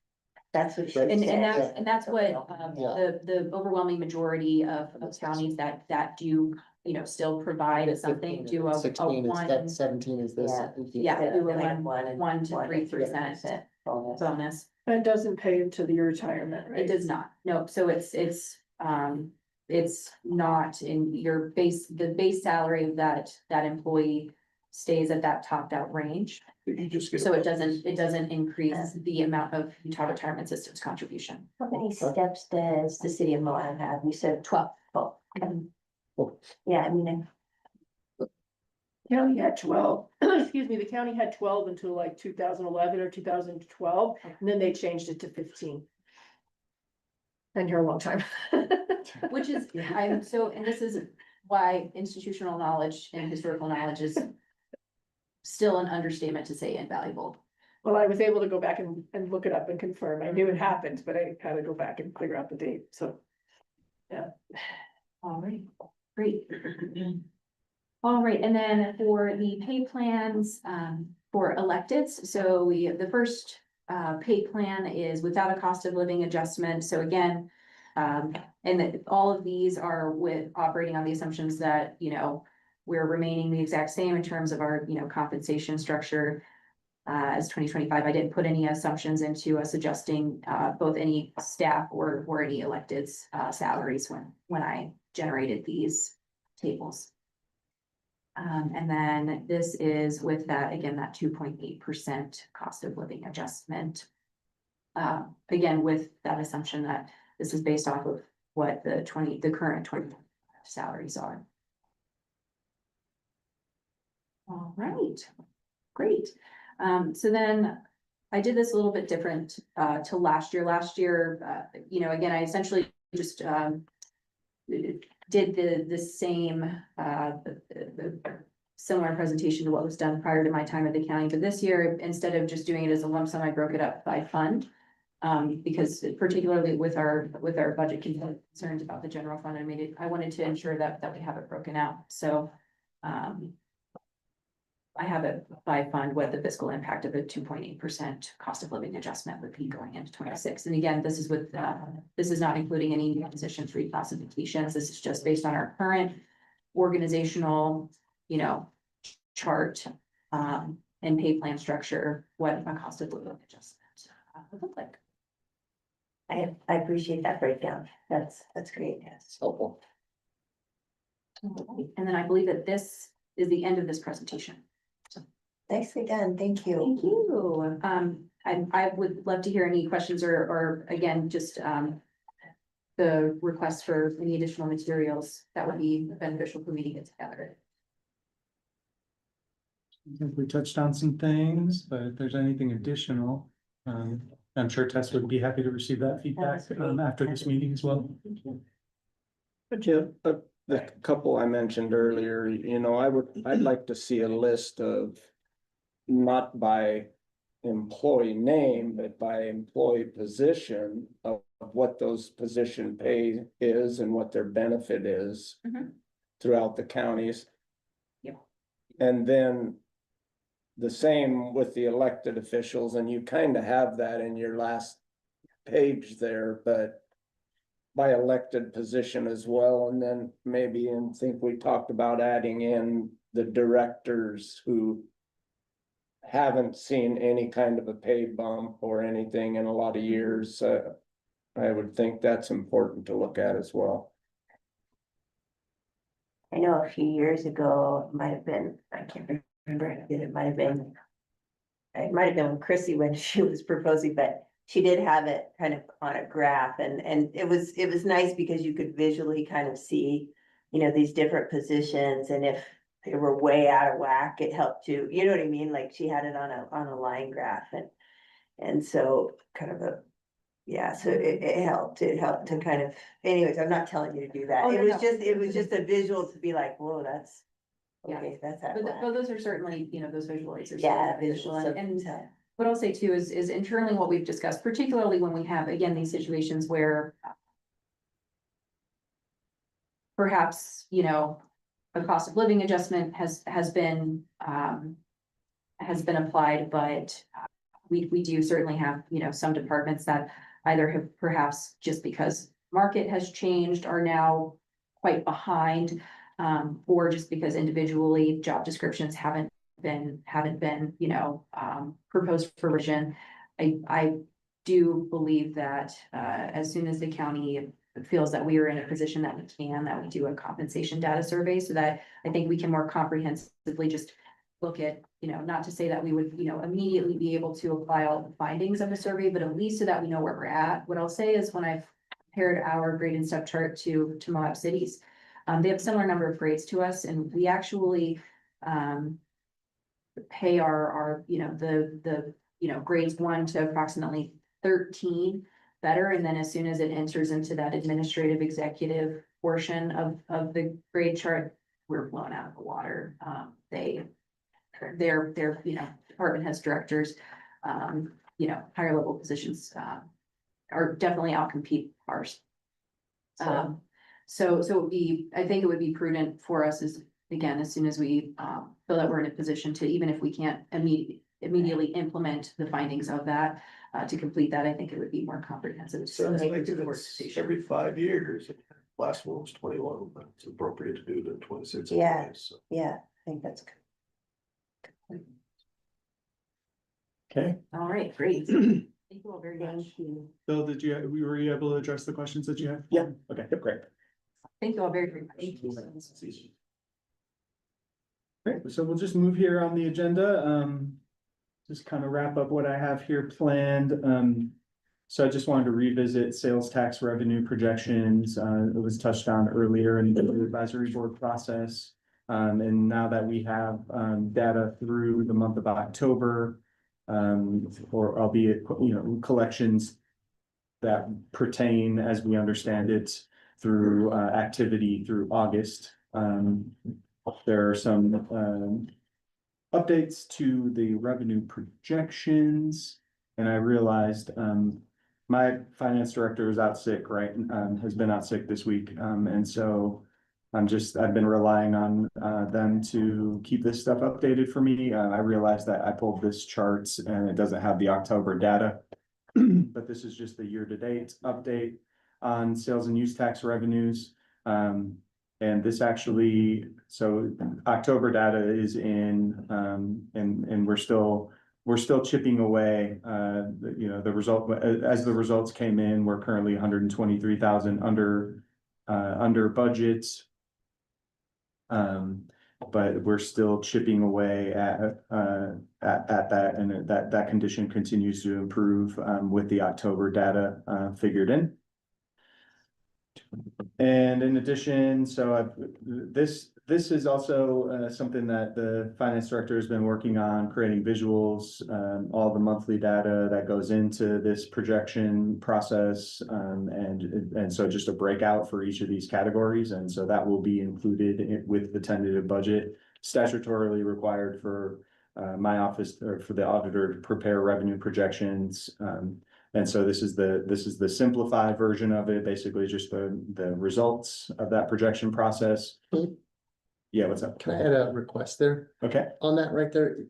that's what she Right. said. And that's what Yeah. the overwhelming majority of counties that do, you know, still provide something to a 16 is that, one, 17 is this. yeah, do a Like one, 1 to 3% bonus. bonus. And it doesn't pay into the retirement, right? It does not, no, so it's not in your base, the base salary of that employee stays at that topped out range. You just get. So it doesn't increase the amount of Utah Retirement System's contribution. How many steps does the city of Moab have? You said 12. Oh, okay. Yeah, I mean, County had 12, excuse me, the county had 12 until like 2011 or 2012, and then they changed it to 15. Been here a long time. Which is, I'm so, and this is why institutional knowledge and historical knowledge is still an understatement to say invaluable. Well, I was able to go back and look it up and confirm. I knew it happened, but I had to go back and figure out the date, so. All right, great. All right, and then for the pay plans, for electeds, so the first pay plan is without a cost of living adjustment. So again, and that all of these are with operating on the assumptions that, you know, we're remaining the exact same in terms of our, you know, compensation structure as 2025. I didn't put any assumptions into us adjusting both any staff or any electeds salaries when I generated these tables. And then this is with that, again, that 2.8% cost of living adjustment. Again, with that assumption that this is based off of what the current 20 salaries are. All right, great. So then I did this a little bit different to last year. Last year, you know, again, I essentially just did the same similar presentation to what was done prior to my time at the county. But this year, instead of just doing it as a lump sum, I broke it up by fund. Because particularly with our budget concerns about the general fund, I wanted to ensure that we have it broken out. So I have it by fund what the fiscal impact of a 2.8% cost of living adjustment would be going into 26. And again, this is with this is not including any new position reclassifications. This is just based on our current organizational, you know, chart and pay plan structure, what a cost of living adjustment would look like. I appreciate that breakdown. That's great. Yes. It's helpful. And then I believe that this is the end of this presentation. Nicely done. Thank you. Thank you. I would love to hear any questions or again, just the request for any additional materials that would be beneficial for me to get together. I think we touched on some things, but if there's anything additional, I'm sure Tess would be happy to receive that feedback after this meeting as well. But yeah, the couple I mentioned earlier, you know, I'd like to see a list of not by employee name, but by employee position of what those position pay is and what their benefit is throughout the counties. Yep. And then the same with the elected officials, and you kind of have that in your last page there, but by elected position as well. And then maybe, and think we talked about adding in the directors who haven't seen any kind of a pay bump or anything in a lot of years. I would think that's important to look at as well. I know a few years ago, it might have been, I can't remember, it might have been when Chrissy, when she was proposing, but she did have it kind of on a graph and it was nice because you could visually kind of see, you know, these different positions and if they were way out of whack, it helped to, you know what I mean? Like she had it on a line graph and so kind of a, yeah, so it helped to kind of, anyways, I'm not telling you to do that. Oh, It no, was no. just, it was just a visual to be like, whoa, that's, Yeah. okay, that's out But, of whack. but those are certainly, you know, those visual aids are Yeah. certainly visual and so- what I'll say too is internally what we've discussed, particularly when we have, again, these situations where perhaps, you know, a cost of living adjustment has been applied, but we do certainly have, you know, some departments that either have perhaps just because market has changed are now quite behind, or just because individually job descriptions haven't been, you know, proposed for revision. I do believe that, as soon as the county feels that we are in a position that we do a compensation data survey so that I think we can more comprehensively just look at, you know, not to say that we would, you know, immediately be able to apply all the findings of the survey, but at least so that we know where we're at. What I'll say is when I've compared our grade and step chart to Moab Cities, they have a similar number of grades to us and we actually, pay our, you know, the, you know, grades 1 to approximately 13 better. And then as soon as it enters into that administrative executive portion of the grade chart, we're blown out of the water. They're, you know, department heads, directors, you know, higher level positions, are definitely outcompete ours. So it would be, I think it would be prudent for us is, again, as soon as we, feel that we're in a position to, even if we can't immediately implement the findings of that, to complete that, I think it would be more comprehensive. Sounds like it's Organization. every 5 years. Last one was 21, but it's appropriate to do it in 26. Yeah. anyways, so. Yeah, I think that's good. Okay, All right, great. Thank you all very much. Thank you. Bill, were you able to address the questions that you have? Yeah. Okay, great. Thank you all very, very much. Great, so we'll just move here on the agenda, just kind of wrap up what I have here planned. So I just wanted to revisit sales tax revenue projections. It was touched on earlier in the advisory board process. And now that we have, data through the month of October, or albeit, you know, collections that pertain, as we understand it, through, activity through August. There are some, updates to the revenue projections. And I realized, my finance director is out sick, right? Has been out sick this week. And so I've been relying on, them to keep this stuff updated for me. I realized that I pulled this chart and it doesn't have the October data. But this is just the year-to-date update on sales and use tax revenues. And this actually, so October data is in, and we're still chipping away. You know, the result, as the results came in, we're currently 123,000 under budget. But we're still chipping away at that, and that condition continues to improve, with the October data, figured in. And in addition, so this is also, something that the finance director has been working on, creating visuals, all the monthly data that goes into this projection process. And so just a breakout for each of these categories. And so that will be included with the tentative budget, statutorily required for, my office or for the auditor to prepare revenue projections. And so this is the simplified version of it, basically just the results of that projection process. Yeah, what's up? Can I add a request there? Okay, On that right there,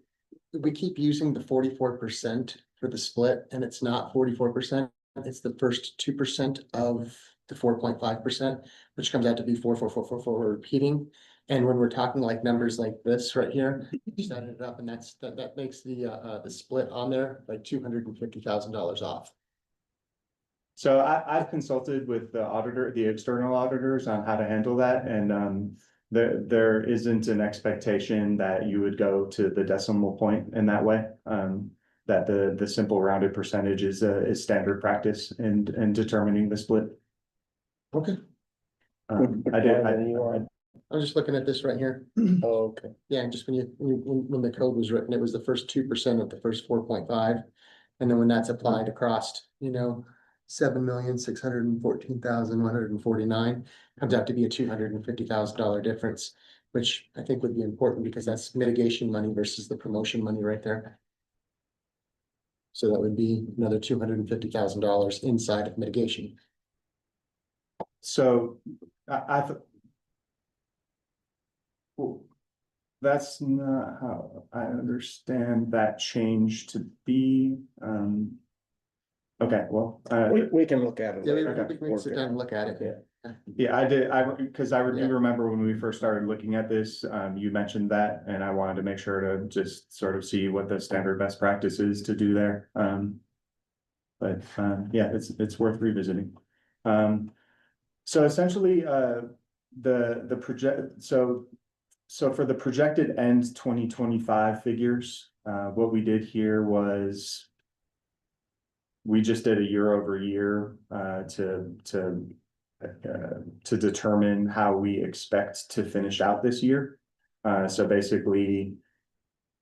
we keep using the 44% for the split, and it's not 44%. It's the first 2% of the 4.5%, which comes out to be 4 repeating. And when we're talking like numbers like this right here, you set it up, and that makes the split on there like $250,000 off. so I've consulted with the auditor, the external auditors on how to handle that, and there isn't an expectation that you would go to the decimal point in that way. that the simple rounded percentage is standard practice in determining the split. Okay, I did, Line are you on? I was just looking at this right here. Oh, okay. Yeah, and just when the code was written, it was the first 2% of the first 4.5. And then when that's applied across, 7,614,149, comes out to be a $250,000 difference, which I think would be important because that's mitigation money versus the promotion money right there. So that would be another $250,000 inside of mitigation. so I well, that's not how I understand that change to be, okay, well, We can look at it Yeah, later. we can sit down and look at it. Yeah. yeah, because I do Yeah. remember when we first started looking at this, you mentioned that, and I wanted to make sure to just sort of see what the standard best practice is to do there, but, yeah, it's worth revisiting. So essentially, the project, so for the projected end 2025 figures, what we did here was we just did a year over year, to determine how we expect to finish out this year. So basically,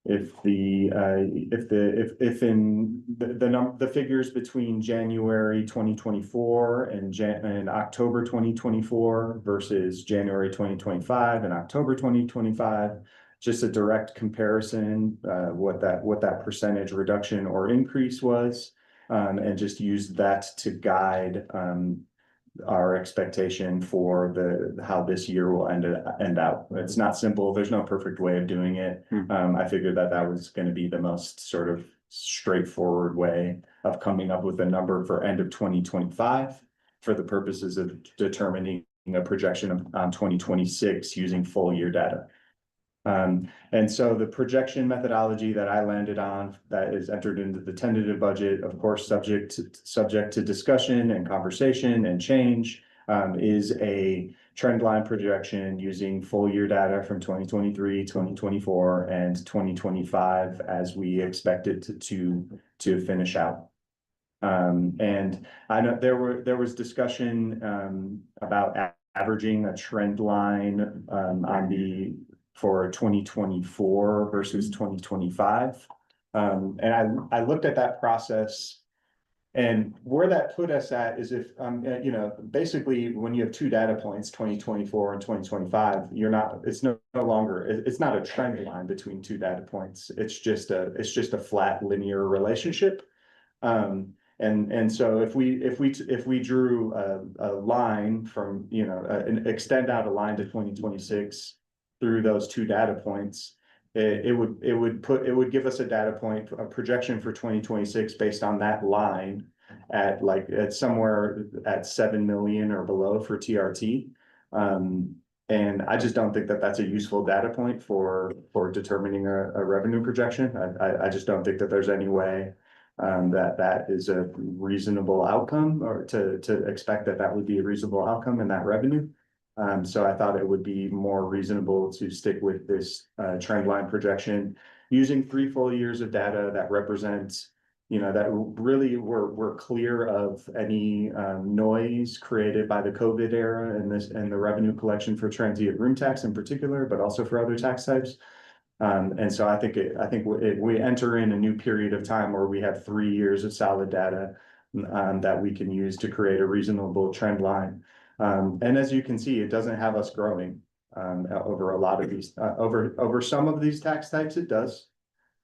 if in the figures between January 2024 and October 2024 versus January 2025 and October 2025, just a direct comparison, what that percentage reduction or increase was, and just use that to guide our expectation for how this year will end out. It's not simple. There's no perfect way of doing it. I figured that was going to be the most sort of straightforward way of coming up with a number for end of 2025 for the purposes of determining a projection on 2026 using full year data. And so the projection methodology that I landed on that is entered into the tentative budget, of course, subject to discussion and conversation and change, is a trend line projection using full year data from 2023, 2024, and 2025 as we expect it to finish out. And I know there was discussion about averaging a trend line for 2024 versus 2025. And I looked at that process, and where that put us at is if, basically when you have two data points, 2024 and 2025, it's no longer, it's not a trend line between two data points. It's just a flat linear relationship. And so if we drew a line from, and extend out a line to 2026 through those two data points, it would give us a data point, a projection for 2026 based on that line at somewhere at 7 million or below for TRT. And I just don't think that that's a useful data point for determining a revenue projection. I just don't think that there's any way that is a reasonable outcome, or to expect that would be a reasonable outcome in that revenue. So I thought it would be more reasonable to stick with this trend line projection using 3 full years of data that represents, that really we're clear of any noise created by the COVID era and the revenue collection for transient room tax in particular, but also for other tax types. And so I think we enter in a new period of time where we have 3 years of solid data that we can use to create a reasonable trend line. And as you can see, it doesn't have us growing over a lot of these, over some of these tax types, it does.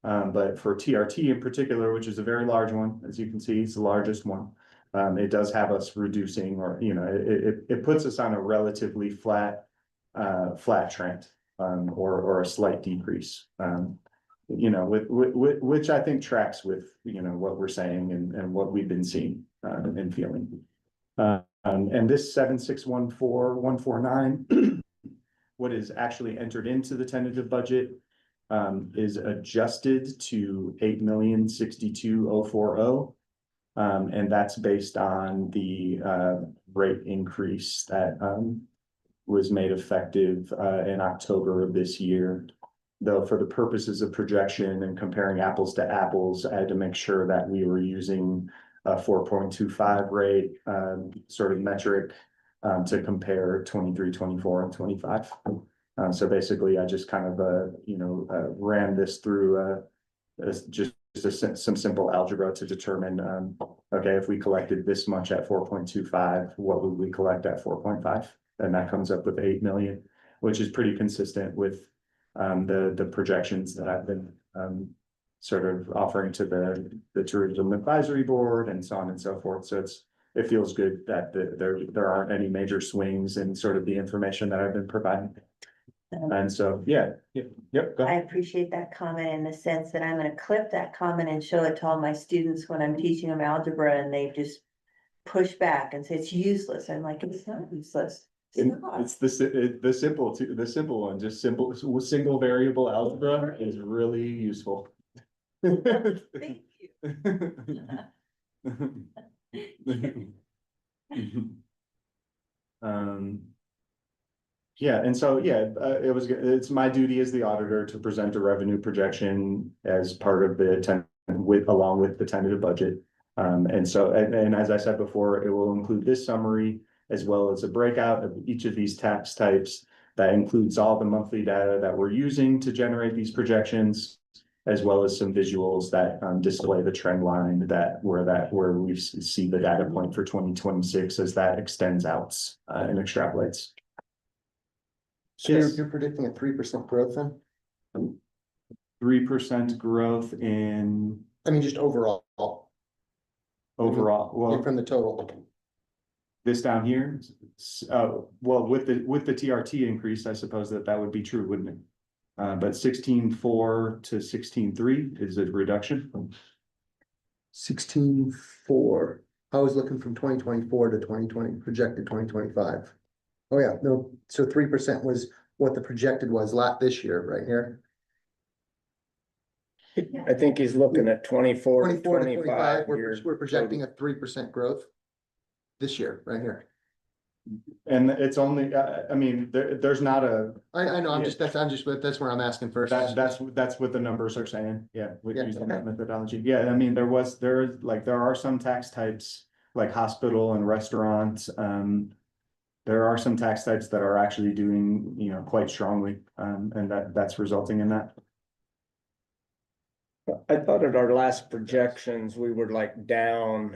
But for TRT in particular, which is a very large one, as you can see, it's the largest one. It does have us reducing, or, it puts us on a relatively flat trend, or a slight decrease. Which I think tracks with, what we're saying and what we've been seeing and feeling. And this 7614149, what is actually entered into the tentative budget, is adjusted to 8,062,040. And that's based on the rate increase that was made effective in October of this year. though, for the purposes of projection and comparing apples to apples, I had to make sure that we were using a 4.25 rate, sort of metric, to compare 23, 24, and 25. So basically, I just kind of, ran this through, some simple algebra to determine, okay, if we collected this much at 4.25, what would we collect at 4.5? And that comes up with 8 million, which is pretty consistent with the projections that I've been sort of offering to the tourism advisory board and so on and so forth. So it feels good that there aren't any major swings in sort of the information that I've been providing. And so, yep, go I ahead. appreciate that comment in the sense that I'm gonna clip that comment and show it to all my students when I'm teaching them algebra, and they just push back and say it's useless. I'm like, it's not useless. It's not. It's the simple one, just single variable algebra is really useful. Thank you. Yeah, and so, it's my duty as the auditor to present a revenue projection as part of the along with the tentative budget. And so, and as I said before, it will include this summary as well as a breakout of each of these tax types. That includes all the monthly data that we're using to generate these projections, as well as some visuals that display the trend line where we see the data point for 2026 as that extends out and extrapolates. So you're predicting a 3% growth then? 3% growth in I mean, just overall, overall, well, from the total. this down here. Well, with the TRT increase, I suppose that would be true, wouldn't it? But 16.4 to 16.3 is a reduction. 16.4. I was looking from 2024 to 2020, projected 2025. Oh yeah, no, so 3% was what the projected was this year, right here. I think he's looking at 24 to 24 to 25. 25, we're projecting a 3% growth this year, right here. And it's only, I mean, there's not a, I know, Yeah. that's where I'm asking first. that's what the numbers are saying, with Yeah, using that okay. methodology. Yeah, I mean, there are some tax types like hospital and restaurants. There are some tax types that are actually doing, quite strongly, and that's resulting in that. I thought at our last projections, we were like down,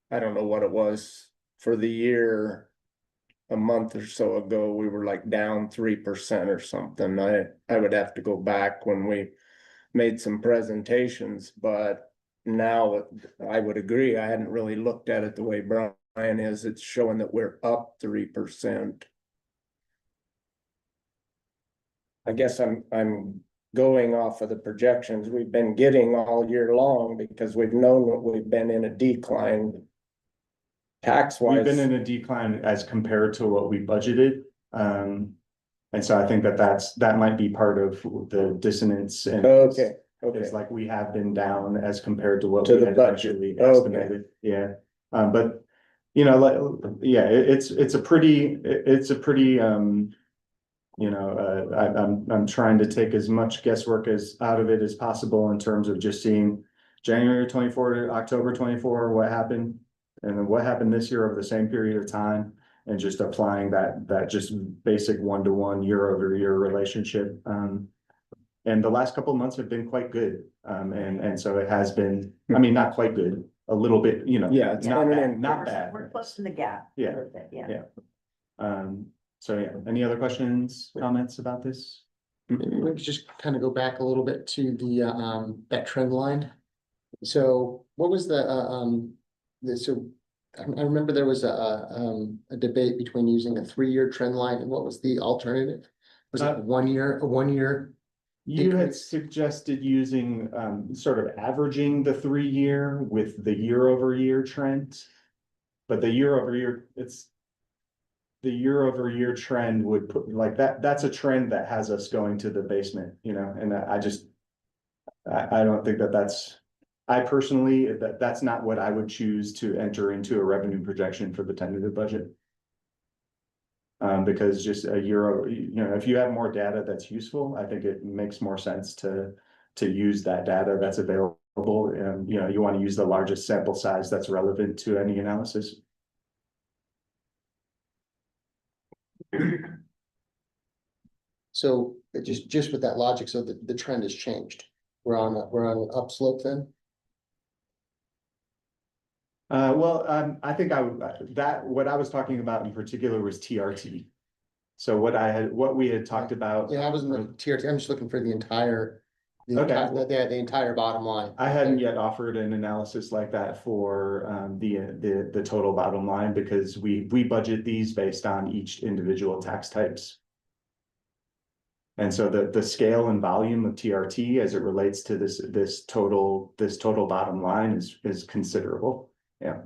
I don't know what it was for the year. A month or so ago, we were like down 3% or something. I would have to go back when we made some presentations, but now I would agree. I hadn't really looked at it the way Brian is. It's showing that we're up 3%. I guess I'm going off of the projections we've been getting all year long because we've known that we've been in a decline. Tax We've wise, been in a decline as compared to what we budgeted. And so I think that might be part of the dissonance. And okay. It's like we have been down as compared to what To we the had budget. actually Okay. estimated. Yeah. But it's a pretty I'm trying to take as much guesswork out of it as possible in terms of just seeing January 24 to October 24, what happened. And then what happened this year over the same period of time, and just applying that just basic one-to-one year-over-year relationship. And the last couple of months have been quite good. And so it has been, I mean, not quite good, a little bit, Yeah, it's not been an bad, not increase. bad. We're close to the gap. Yeah. a little bit, Yeah. So any other questions, comments about this? Maybe we could just kind of go back a little bit to the that trend line. So what was so I remember there was a debate between using a 3-year trend line and what was the alternative? Was it a 1 year? You had Decrease. suggested using sort of averaging the 3-year with the year-over-year trend. But the year-over-year trend would put like that's a trend that has us going to the basement, and I don't think I personally, that's not what I would choose to enter into a revenue projection for the tentative budget. Because just a year, if you have more data that's useful, I think it makes more sense to use that data that's available. And, you want to use the largest sample size that's relevant to any analysis. So just with that logic, so the trend has changed. We're on an upslope then? I think what I was talking about in particular was TRT. So what we had talked about. Yeah, I was in the TRT. I'm just looking for the entire. Okay. The entire bottom line. I hadn't yet offered an analysis like that for the total bottom line, because we budget these based on each individual tax types. And so the scale and volume of TRT as it relates to this total bottom line is considerable. Yeah.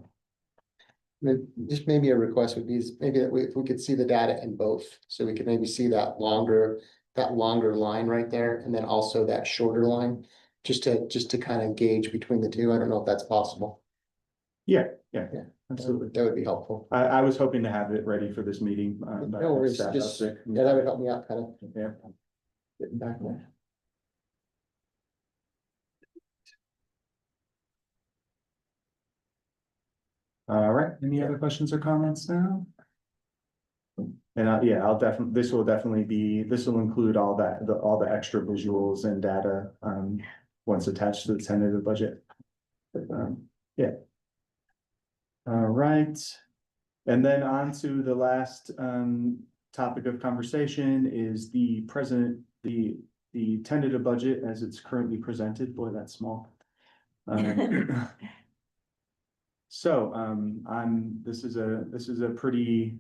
Just maybe a request would be maybe that if we could see the data in both, so we could maybe see that longer line right there, and then also that shorter line, just to kind of gauge between the two. I don't know if that's possible. Yeah, absolutely. That would be helpful. I was hoping to have it ready for this meeting. But No worries, staff just, was sick. yeah, that would help me out kind of Yeah. getting back there. All right, any other questions or comments now? And yeah, this will include all the extra visuals and data, once attached to the tentative budget. Yeah. All right. And then on to the last, topic of conversation is the tentative budget as it's currently presented. Boy, that's small. So, this is a pretty,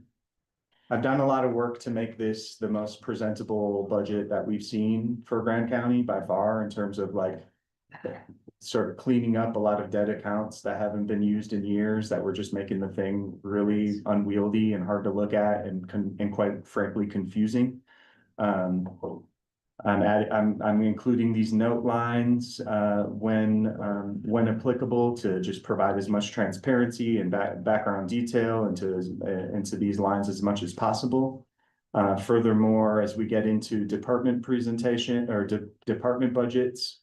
I've done a lot of work to make this the most presentable budget that we've seen for Grand County by far, in terms of like sort of cleaning up a lot of debt accounts that haven't been used in years, that were just making the thing really unwieldy and hard to look at, and quite frankly confusing. I'm including these note lines when applicable, to just provide as much transparency and background detail into these lines as much as possible. Furthermore, as we get into department presentation or department budgets,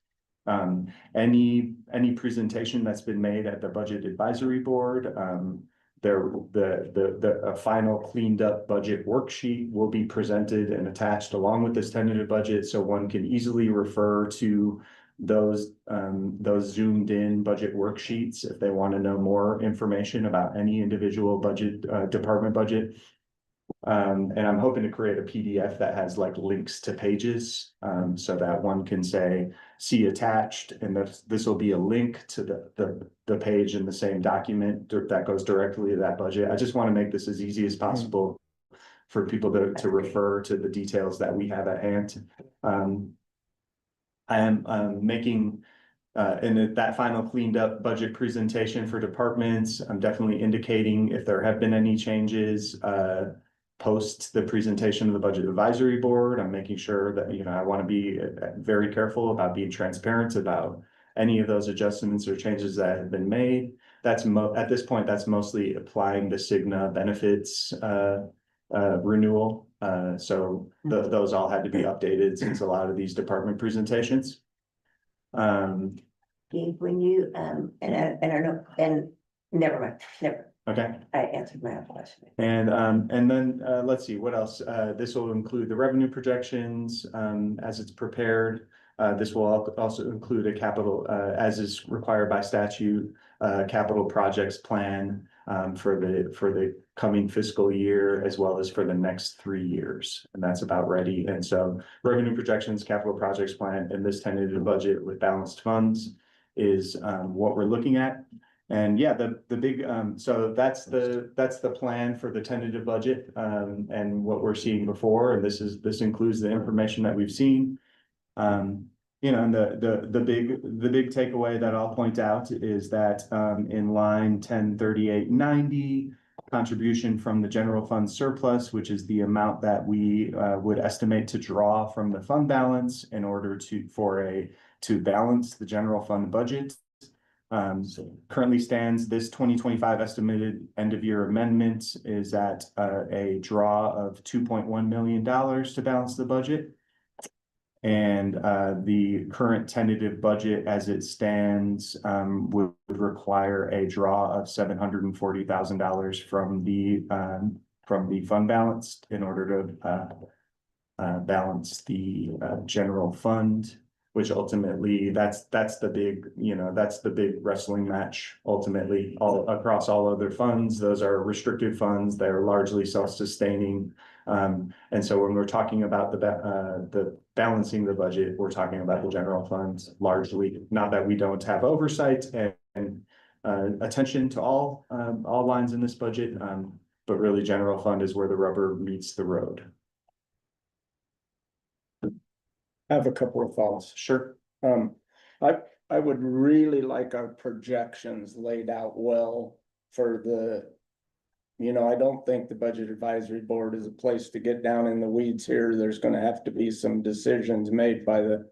any presentation that's been made at the Budget Advisory Board, a final cleaned up budget worksheet will be presented and attached along with this tentative budget, so one can easily refer to those zoomed in budget worksheets if they want to know more information about any individual budget, department budget. And I'm hoping to create a PDF that has like links to pages, so that one can say, see attached, and this will be a link to the page in the same document that goes directly to that budget. I just want to make this as easy as possible for people to refer to the details that we have at hand. I am making in that final cleaned up budget presentation for departments, I'm definitely indicating if there have been any changes post the presentation of the Budget Advisory Board. I'm making sure that, I want to be very careful about being transparent about any of those adjustments or changes that have been made. That's at this point, that's mostly applying the Cigna benefits renewal. So those all had to be updated since a lot of these department presentations. Gabe, when you, and I don't know, and never mind. Okay. I answered my own question. And then let's see what else. This will include the revenue projections as it's prepared. This will also include a capital, as is required by statute, capital projects plan for the coming fiscal year, as well as for the next 3 years. And that's about ready. And so revenue projections, capital projects plan, and this tentative budget with balanced funds is what we're looking at. And yeah, the big, so that's the plan for the tentative budget, and what we're seeing before, and this includes the information that we've seen. And the big takeaway that I'll point out is that, in line 103890, contribution from the general fund surplus, which is the amount that we would estimate to draw from the fund balance in order to balance the general fund budget. Currently stands, this 2025 estimated end of year amendment is at a draw of $2.1 million to balance the budget. And the current tentative budget as it stands would require a draw of $740,000 from the fund balance in order to balance the general fund, which ultimately that's the big, that's the big wrestling match. Ultimately, all across all other funds, those are restricted funds. They're largely self-sustaining. And so when we're talking about the balancing the budget, we're talking about the general funds largely. Not that we don't have oversight and attention to all lines in this budget, but really general fund is where the rubber meets the road. I have a couple of thoughts. Sure. I would really like our projections laid out well for the. I don't think the Budget Advisory Board is a place to get down in the weeds here. There's gonna have to be some decisions made by the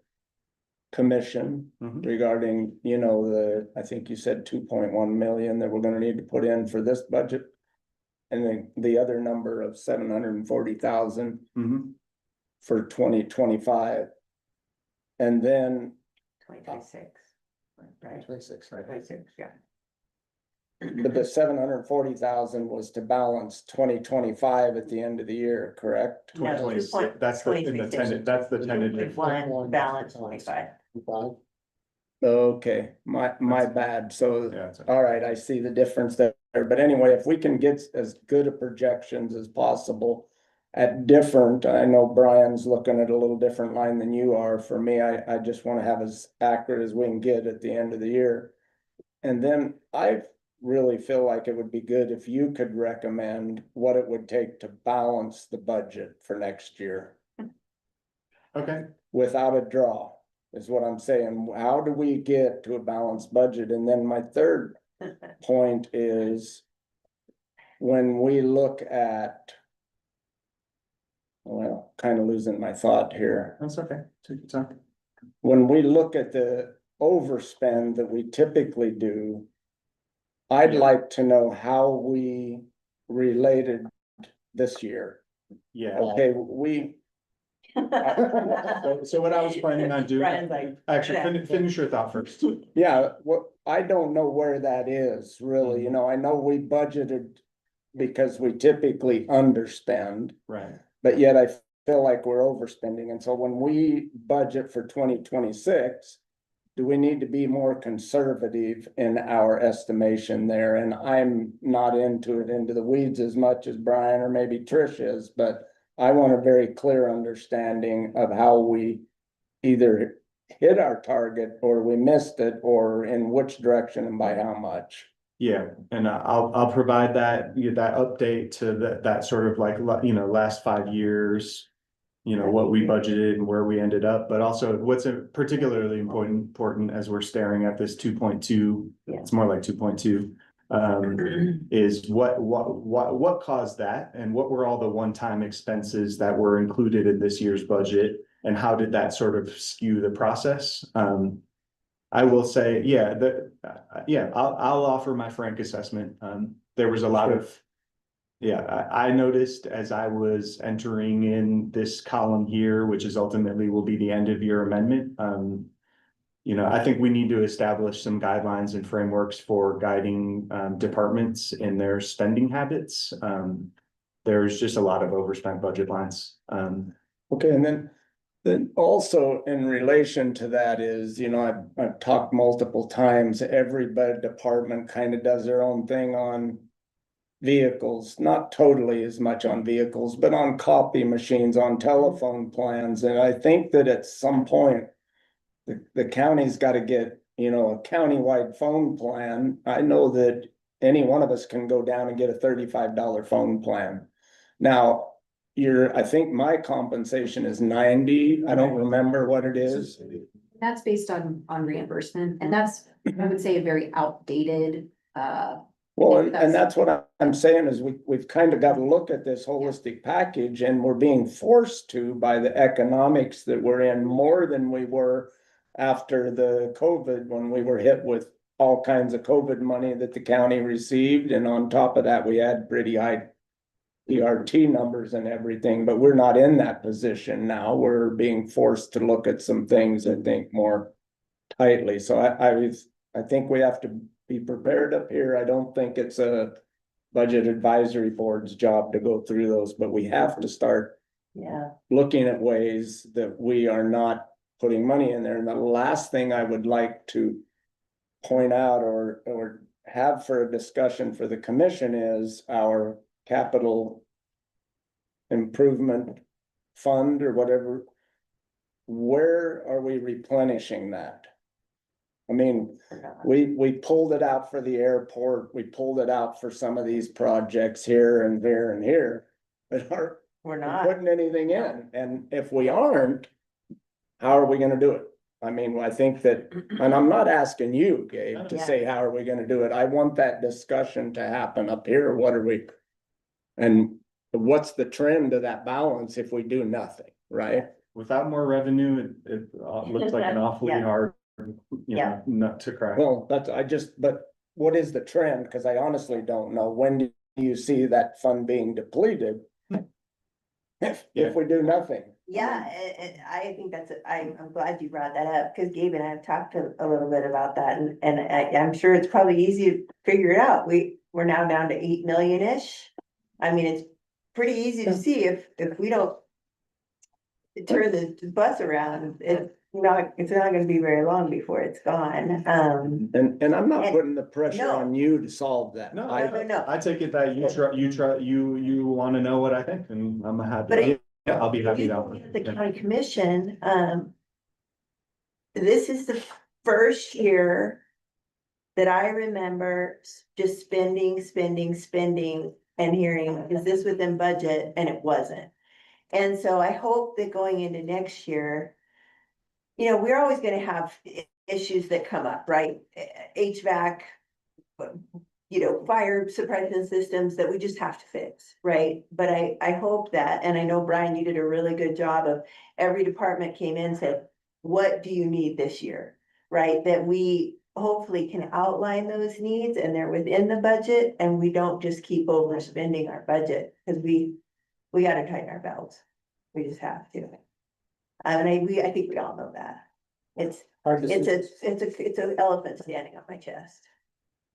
commission regarding, I think you said 2.1 million that we're gonna need to put in for this budget. And then the other number of 740,000 for 2025. And then 2026. Right. 26, right? 2026, yeah. but the 740,000 was to balance 2025 at the end of the year, correct? No, 2026, that's the, in the tentative, that's the tentative. One balance 25. Okay, my bad. So, Yeah, it's- all right, I see the difference there. But anyway, if we can get as good a projections as possible at different, I know Brian's looking at a little different line than you are. For me, I just want to have as accurate as we can get at the end of the year. And then I really feel like it would be good if you could recommend what it would take to balance the budget for next year Okay, without a draw, is what I'm saying. How do we get to a balanced budget? And then my third point is when we look at, well, kind of losing my thought here. that's okay. Take your time. When we look at the overspend that we typically do, I'd like to know how we related this year. Yeah. Okay, So what I was planning on doing, Brian's like, actually, yeah. finish your thought first. yeah, I don't know where that is really, I know we budgeted because we typically underspend, Right. but yet I feel like we're overspending. And so when we budget for 2026, do we need to be more conservative in our estimation there? And I'm not into the weeds as much as Brian or maybe Trish is, but I want a very clear understanding of how we either hit our target or we missed it, or in which direction and by how much. Yeah, and I'll provide that update to that sort of like, last 5 years. What we budgeted and where we ended up, but also what's particularly important as we're staring at this 2.2, Yeah. it's more like 2.2. Is what caused that, and what were all the one-time expenses that were included in this year's budget, and how did that sort of skew the process? I will say, I'll offer my frank assessment. There was a lot of. Yeah, I noticed as I was entering in this column here, which is ultimately will be the end of year amendment. I think we need to establish some guidelines and frameworks for guiding departments in their spending habits. There's just a lot of overspent budget lines. Okay, and then also in relation to that is, I've talked multiple times, every department kind of does their own thing on vehicles, not totally as much on vehicles, but on copy machines, on telephone plans. And I think that at some point, the county's got to get, a countywide phone plan. I know that any one of us can go down and get a $35 phone plan. Now, I think my compensation is 90. I don't remember what it is. That's based on reimbursement, and that's, I would say, a very outdated, Well, and that's what I'm saying is we've kind of got to look at this holistic package, and we're being forced to by the economics that we're in more than we were after the COVID, when we were hit with all kinds of COVID money that the county received, and on top of that, we had pretty high ERT numbers and everything, but we're not in that position now. We're being forced to look at some things, I think, more tightly. So I think we have to be prepared up here. I don't think it's a budget advisory board's job to go through those, but we have to start Yeah, looking at ways that we are not putting money in there. And the last thing I would like to point out or have for a discussion for the commission is our capital improvement fund or whatever. Where are we replenishing that? I mean, we pulled it out for the airport, we pulled it out for some of these projects here and there and here. But aren't we're we not. putting anything in? And if we aren't, how are we gonna do it? I mean, I think that, and I'm not asking you, Gabe, to Yeah. say, how are we gonna do it? I want that discussion to happen up here. What are we? And what's the trend of that balance if we do nothing, right? Without more revenue, it looks like an awfully Yeah. hard, Yeah. nut to crack. Well, but what is the trend? Cause I honestly don't know. When do you see that fund being depleted? If we do nothing. Yeah, I think I'm glad you brought that up, because Gabe and I have talked a little bit about that, and I'm sure it's probably easy to figure it out. We're now down to 8 million-ish. I mean, it's pretty easy to see if we don't turn the bus around, it's not gonna be very long before it's gone. And I'm not And- putting the pressure no. on you to solve that. No, No. I take it that you wanna know what I think, and I'm But happy, yeah, I'll be happy to. The county commission, this is the first year that I remember just spending and hearing, is this within budget? And it wasn't. And so I hope that going into next year, we're always gonna have issues that come up, right? HVAC, fire suppression systems that we just have to fix, right? But I hope that, and I know Brian, you did a really good job of, every department came in and said, what do you need this year? Right? That we hopefully can outline those needs and they're within the budget, and we don't just keep overspending our budget, because we gotta tighten our belts. We just have to. And I think we all know that. It's an elephant standing on my chest.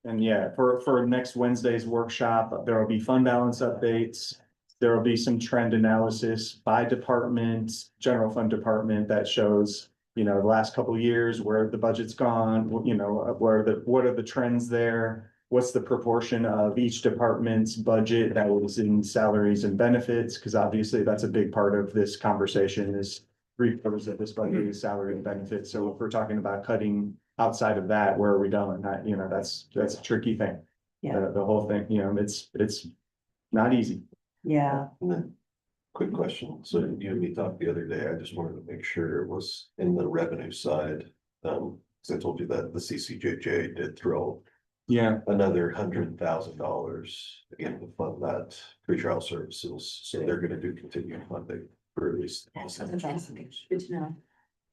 And yeah, for next Wednesday's workshop, there will be fund balance updates. There will be some trend analysis by department, general fund department, that shows, the last couple of years where the budget's gone, what are the trends there? What's the proportion of each department's budget that was in salaries and benefits? Because obviously that's a big part of this conversation, is 3/4 of this budget is salary and benefits. So if we're talking about cutting outside of that, where are we going? That's a tricky thing. Yeah. The whole thing, it's not easy. Yeah. And then, quick question, so you and me talked the other day, I just wanted to make sure it was in the revenue side. Cause I told you that the CCJJ did throw Yeah, another $100,000 again to fund that pretrial services, so they're gonna do continued funding for at least. That's fantastic. Good to know.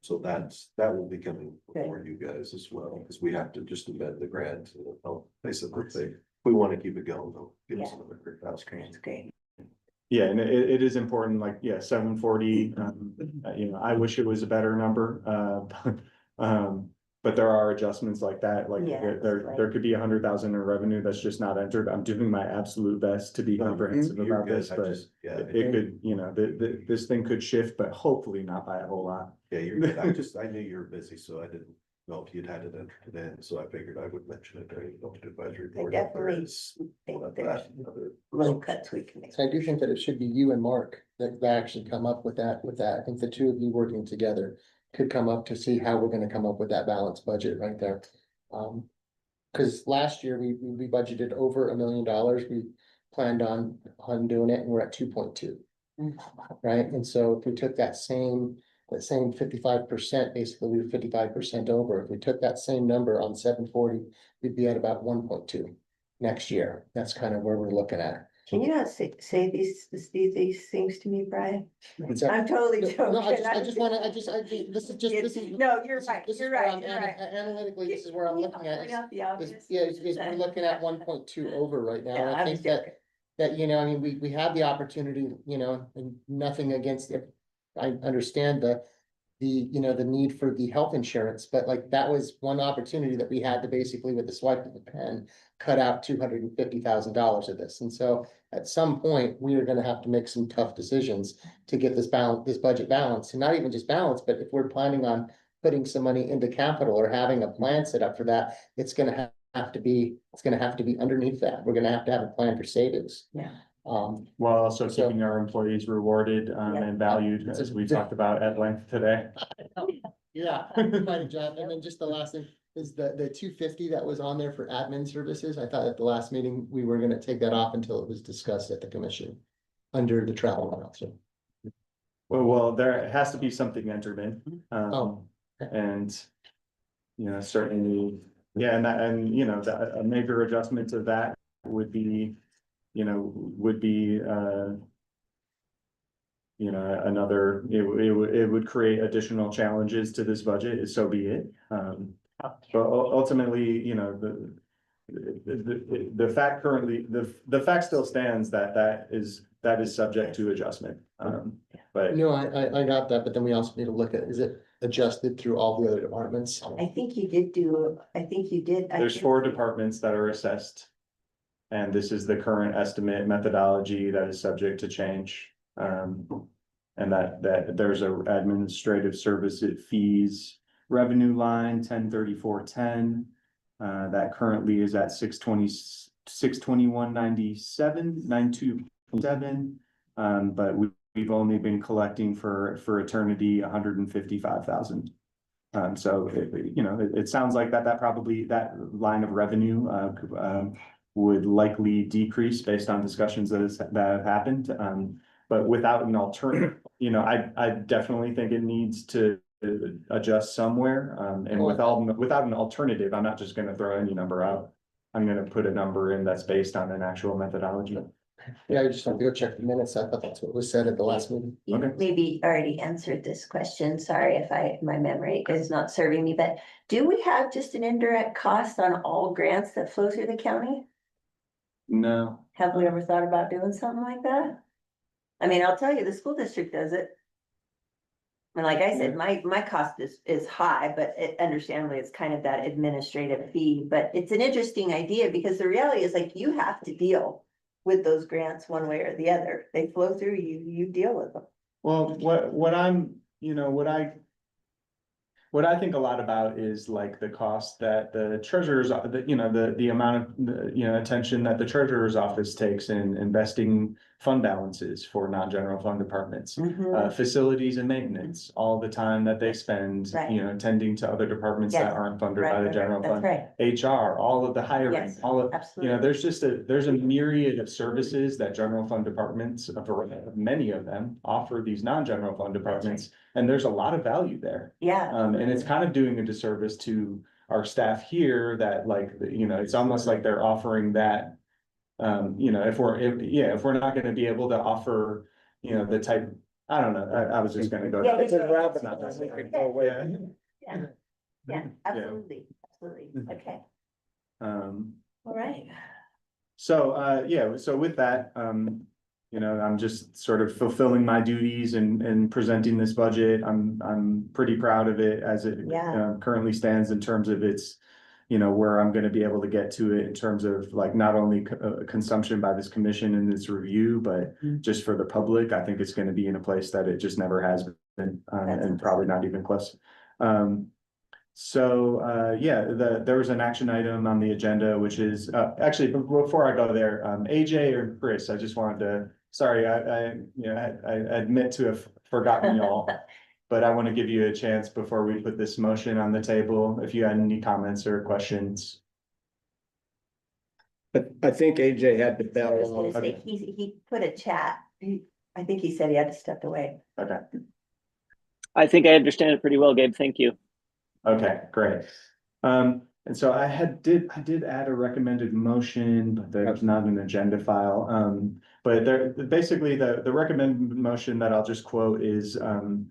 So that will be coming for you guys as well, because we have to just amend the grant, basically, we want to keep it going, though, give us Yeah. another $100,000. That's great. yeah, and it is important, 740, I wish it was a better number, but there are adjustments like that, Yeah, there could be 100,000 in revenue that's just not entered. I'm doing my absolute best to be comprehensive You're about good, this, I but just, yeah, it could, this thing could shift, but hopefully not by a whole lot. yeah, you're good, I knew you were busy, so I didn't know if you'd had it entered in, so I figured I would mention it during the budget advisory board. if there definitely is think one of there's that, another- little cuts we can make. So I do think that it should be you and Mark that actually come up with that. I think the two of you working together could come up to see how we're gonna come up with that balanced budget right there. Cause last year we budgeted over $1 million. We planned on doing it, and we're at 2.2. Right? And so if we took that same 55%, basically we were 55% over. If we took that same number on 740, we'd be at about 1.2 next year. That's kind of where we're looking at. Can you not say these things to me, Brian? It's a- I'm totally No, joking. I just wanna, this is. No, you're this is- right, this is you're where right, I'm you're right. Analytically, this is where I'm Can you looking at. point is- out the is- obvious? Yeah, is we're looking at 1.2 over right now. And Yeah, I I think was that, joking. I mean, we have the opportunity, and nothing against it. I understand the need for the health insurance, but like that was one opportunity that we had to basically with the swipe of the pen, cut out $250,000 of this. And so at some point, we are gonna have to make some tough decisions to get this budget balanced, and not even just balanced, but if we're planning on putting some money into capital or having a plan set up for that, it's gonna have to be underneath that. We're gonna have to have a plan for savings. Yeah. While also So- keeping our employees rewarded, Yeah. and valued, as we talked about at length today. Yeah, quite a job. And then just the last thing is the 250 that was on there for admin services. I thought at the last meeting, we were gonna take that off until it was discussed at the commission under the travel allowance. Well, there has to be something entered in. Oh, And, certainly, yeah, a major adjustment to that would be, another, it would create additional challenges to this budget, so be it. But ultimately, the fact currently, the fact still stands that is subject to adjustment. But no, I got that, but then we also need to look at, is it adjusted through all the other departments? I think you did. there's 4 departments that are assessed. And this is the current estimate methodology that is subject to change. And that there's a administrative services fees revenue line 103410. That currently is at 621.97.927. But we've only been collecting for eternity 155,000. So it sounds like that probably that line of revenue would likely decrease based on discussions that have happened. But without an alternative, I definitely think it needs to adjust somewhere. And without an alternative, I'm not just gonna throw any number out. I'm gonna put a number in that's based on an actual methodology. Yeah, I just want to go check the minutes. I thought that's what was said at the last meeting. You Okay. maybe already answered this question. Sorry if my memory is not serving me, but do we have just an indirect cost on all grants that flow through the county? No, Have we ever thought about doing something like that? I mean, I'll tell you, the school district does it. And like I said, my cost is high, but understandably, it's kind of that administrative fee, but it's an interesting idea because the reality is like you have to deal with those grants one way or the other. They flow through you, you deal with them. well, what I think a lot about is like the cost that the treasurer's, the amount of, attention that the treasurer's office takes in investing fund balances for non-general fund departments. Facilities and maintenance, all the time that they spend, Right. tending to other departments that Yes. aren't funded Right, by the right, general that's fund. right. HR, all of the hiring, Yes, all of, absolutely. there's a myriad of services that general fund departments, many of them offer these non-general fund departments. And there's a lot of value there. Yeah. And it's kind of doing a disservice to our staff here that like, it's almost like they're offering that. If we're not gonna be able to offer, the type, I don't know, I was just gonna go. Yeah, It's a yeah. rabbit, not that we could go away. Yeah, absolutely, absolutely. Okay, Um, all right. so, so with that, I'm just sort of fulfilling my duties and presenting this budget. I'm pretty proud of it as it Yeah. currently stands in terms of its, where I'm gonna be able to get to it in terms of like not only consumption by this commission and this review, but just for the public. I think it's gonna be in a place that it just never has been, and probably not even close. There was an action item on the agenda, which is, actually, before I go there, AJ or Chris, I just wanted to, sorry, I admit to have forgotten y'all. But I want to give you a chance before we put this motion on the table, if you had any comments or questions. But I think AJ had the I was bell. gonna say, he put a chat. I think he said he had to step away. Okay, I think I understand it pretty well, Gabe. Thank you. okay, great. And so I did add a recommended motion, but there's not an agenda file. But there, basically, the recommended motion that I'll just quote is, move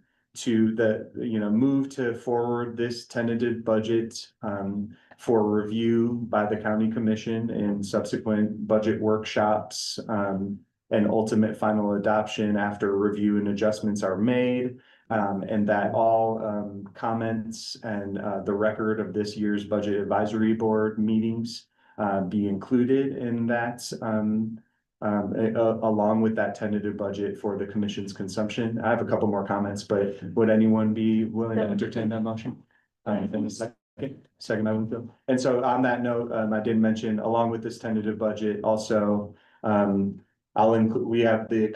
to forward this tentative budget, for review by the county commission and subsequent budget workshops, and ultimate final adoption after review and adjustments are made. And that all comments and the record of this year's budget advisory board meetings be included in that, along with that tentative budget for the commission's consumption. I have a couple more comments, but would anyone be willing to entertain that motion? In a second, by Winfield. And so on that note, I did mention, along with this tentative budget, also, I'll include, we have the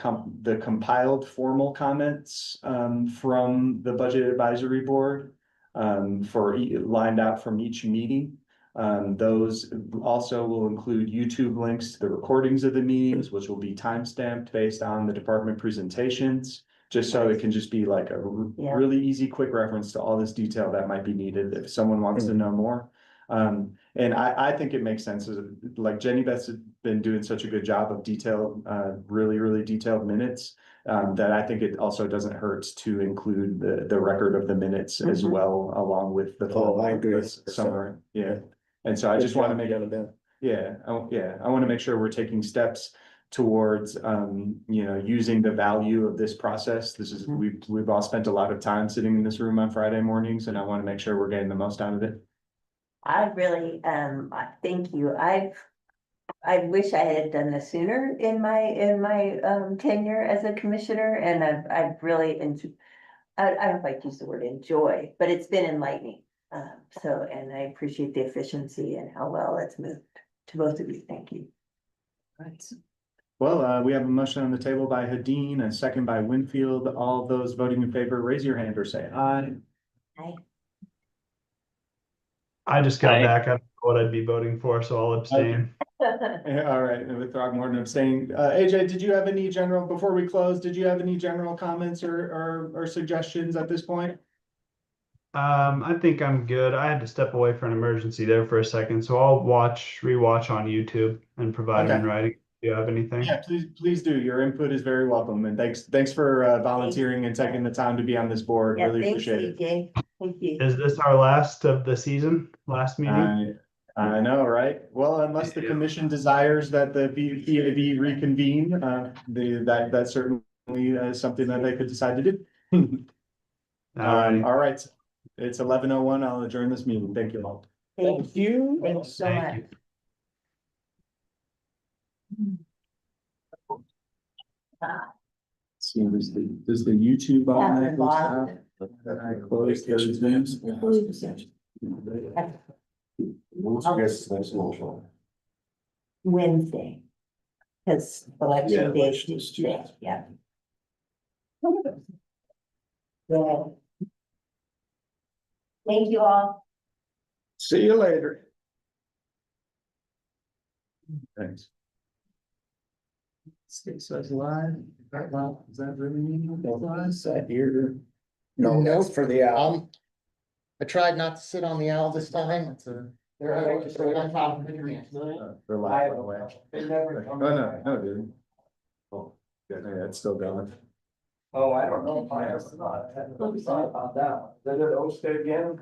compiled formal comments from the budget advisory board lined out from each meeting. Those also will include YouTube links to the recordings of the meetings, which will be timestamped based on the department presentations, just so it can just be like a really easy, quick reference to all this detail that might be needed if someone wants to know more. And I think it makes sense, like Jenny Beth's been doing such a good job of detailed, really detailed minutes, that I think it also doesn't hurt to include the record of the minutes as well, along with the. I agree. Summary, yeah. And so I just want to make, I want to make sure we're taking steps towards, using the value of this process. This is, we've all spent a lot of time sitting in this room on Friday mornings, and I want to make sure we're getting the most out of it. I really, thank you. I wish I had done this sooner in my tenure as a commissioner, and I've really enjoyed, I don't know if I'd use the word enjoy, but it's been enlightening. And I appreciate the efficiency and how well it's moved. To both of you, thank you. Right. Well, we have a motion on the table by Hadeen, a second by Winfield. All those voting in favor, raise your hand or say aye. Aye. I just got Aye. back. I don't know what I'd be voting for, so I'll abstain. All right, and with Throgmorton abstaining, AJ, did you have any general, before we close, did you have any general comments or suggestions at this point? I think I'm good. I had to step away for an emergency there for a second, so I'll rewatch on YouTube and provide them in writing. Do you have anything? Yeah, please do. Your input is very welcome, and thanks for volunteering and taking the time to be on this board. Yeah, Really thanks, appreciate it. CJ. Thank you. Is this our last of the season? Last meeting? I know, right? Well, unless the commission desires that the PAB reconvene, that certainly is something that they could decide to do. All right, it's 11:01. I'll adjourn this meeting. Thank you all. Thank you. Thanks so Thank much. you. See, does the YouTube on that? I close those names. Wednesday. Cause election day is election's Tuesday, Tuesday. yeah. Yeah. Thank you all. See you later. Thanks. It says live, is that really meaning? Here. No, that's for the I tried not to sit on the owl this time. They're just right on top of it. They're live, by the way. Oh, no, dude. Oh, yeah, it's still going. Oh, I don't know if I ever thought about that. Did it host it again?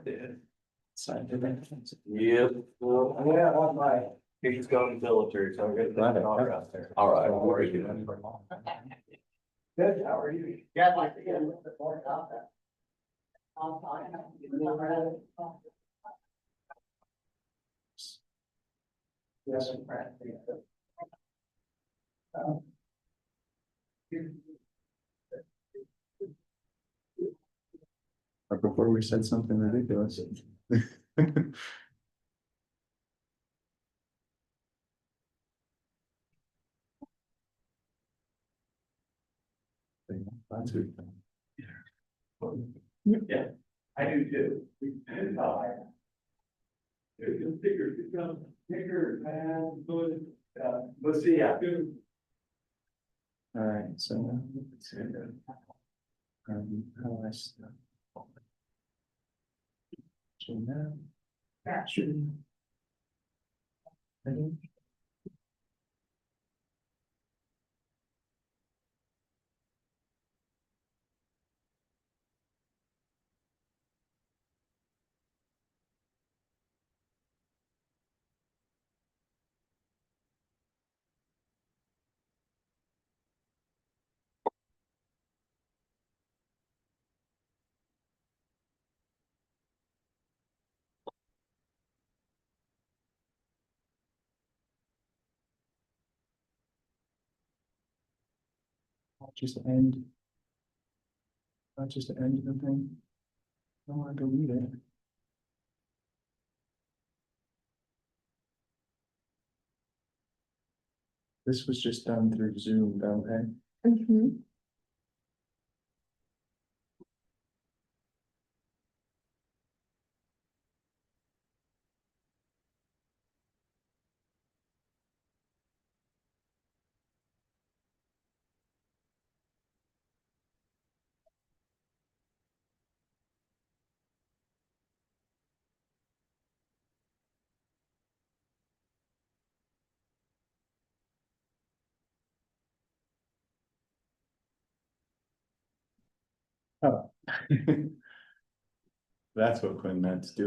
Yep. Yeah, on my. He's going military, so I'm getting that out there. All right, how are you doing? Good, how are you? Yeah, I'd like to get a little bit more about that. Yes. Or before we said something ridiculous. That's good. Yeah, I do too. The figures become bigger and good, we'll see, yeah. All right, so. Let's see. How do I start? So now. Just end. Not just end the thing. I don't want to delete it. This was just done through Zoom, don't they? Mhm. Oh. That's what Quinn meant to do.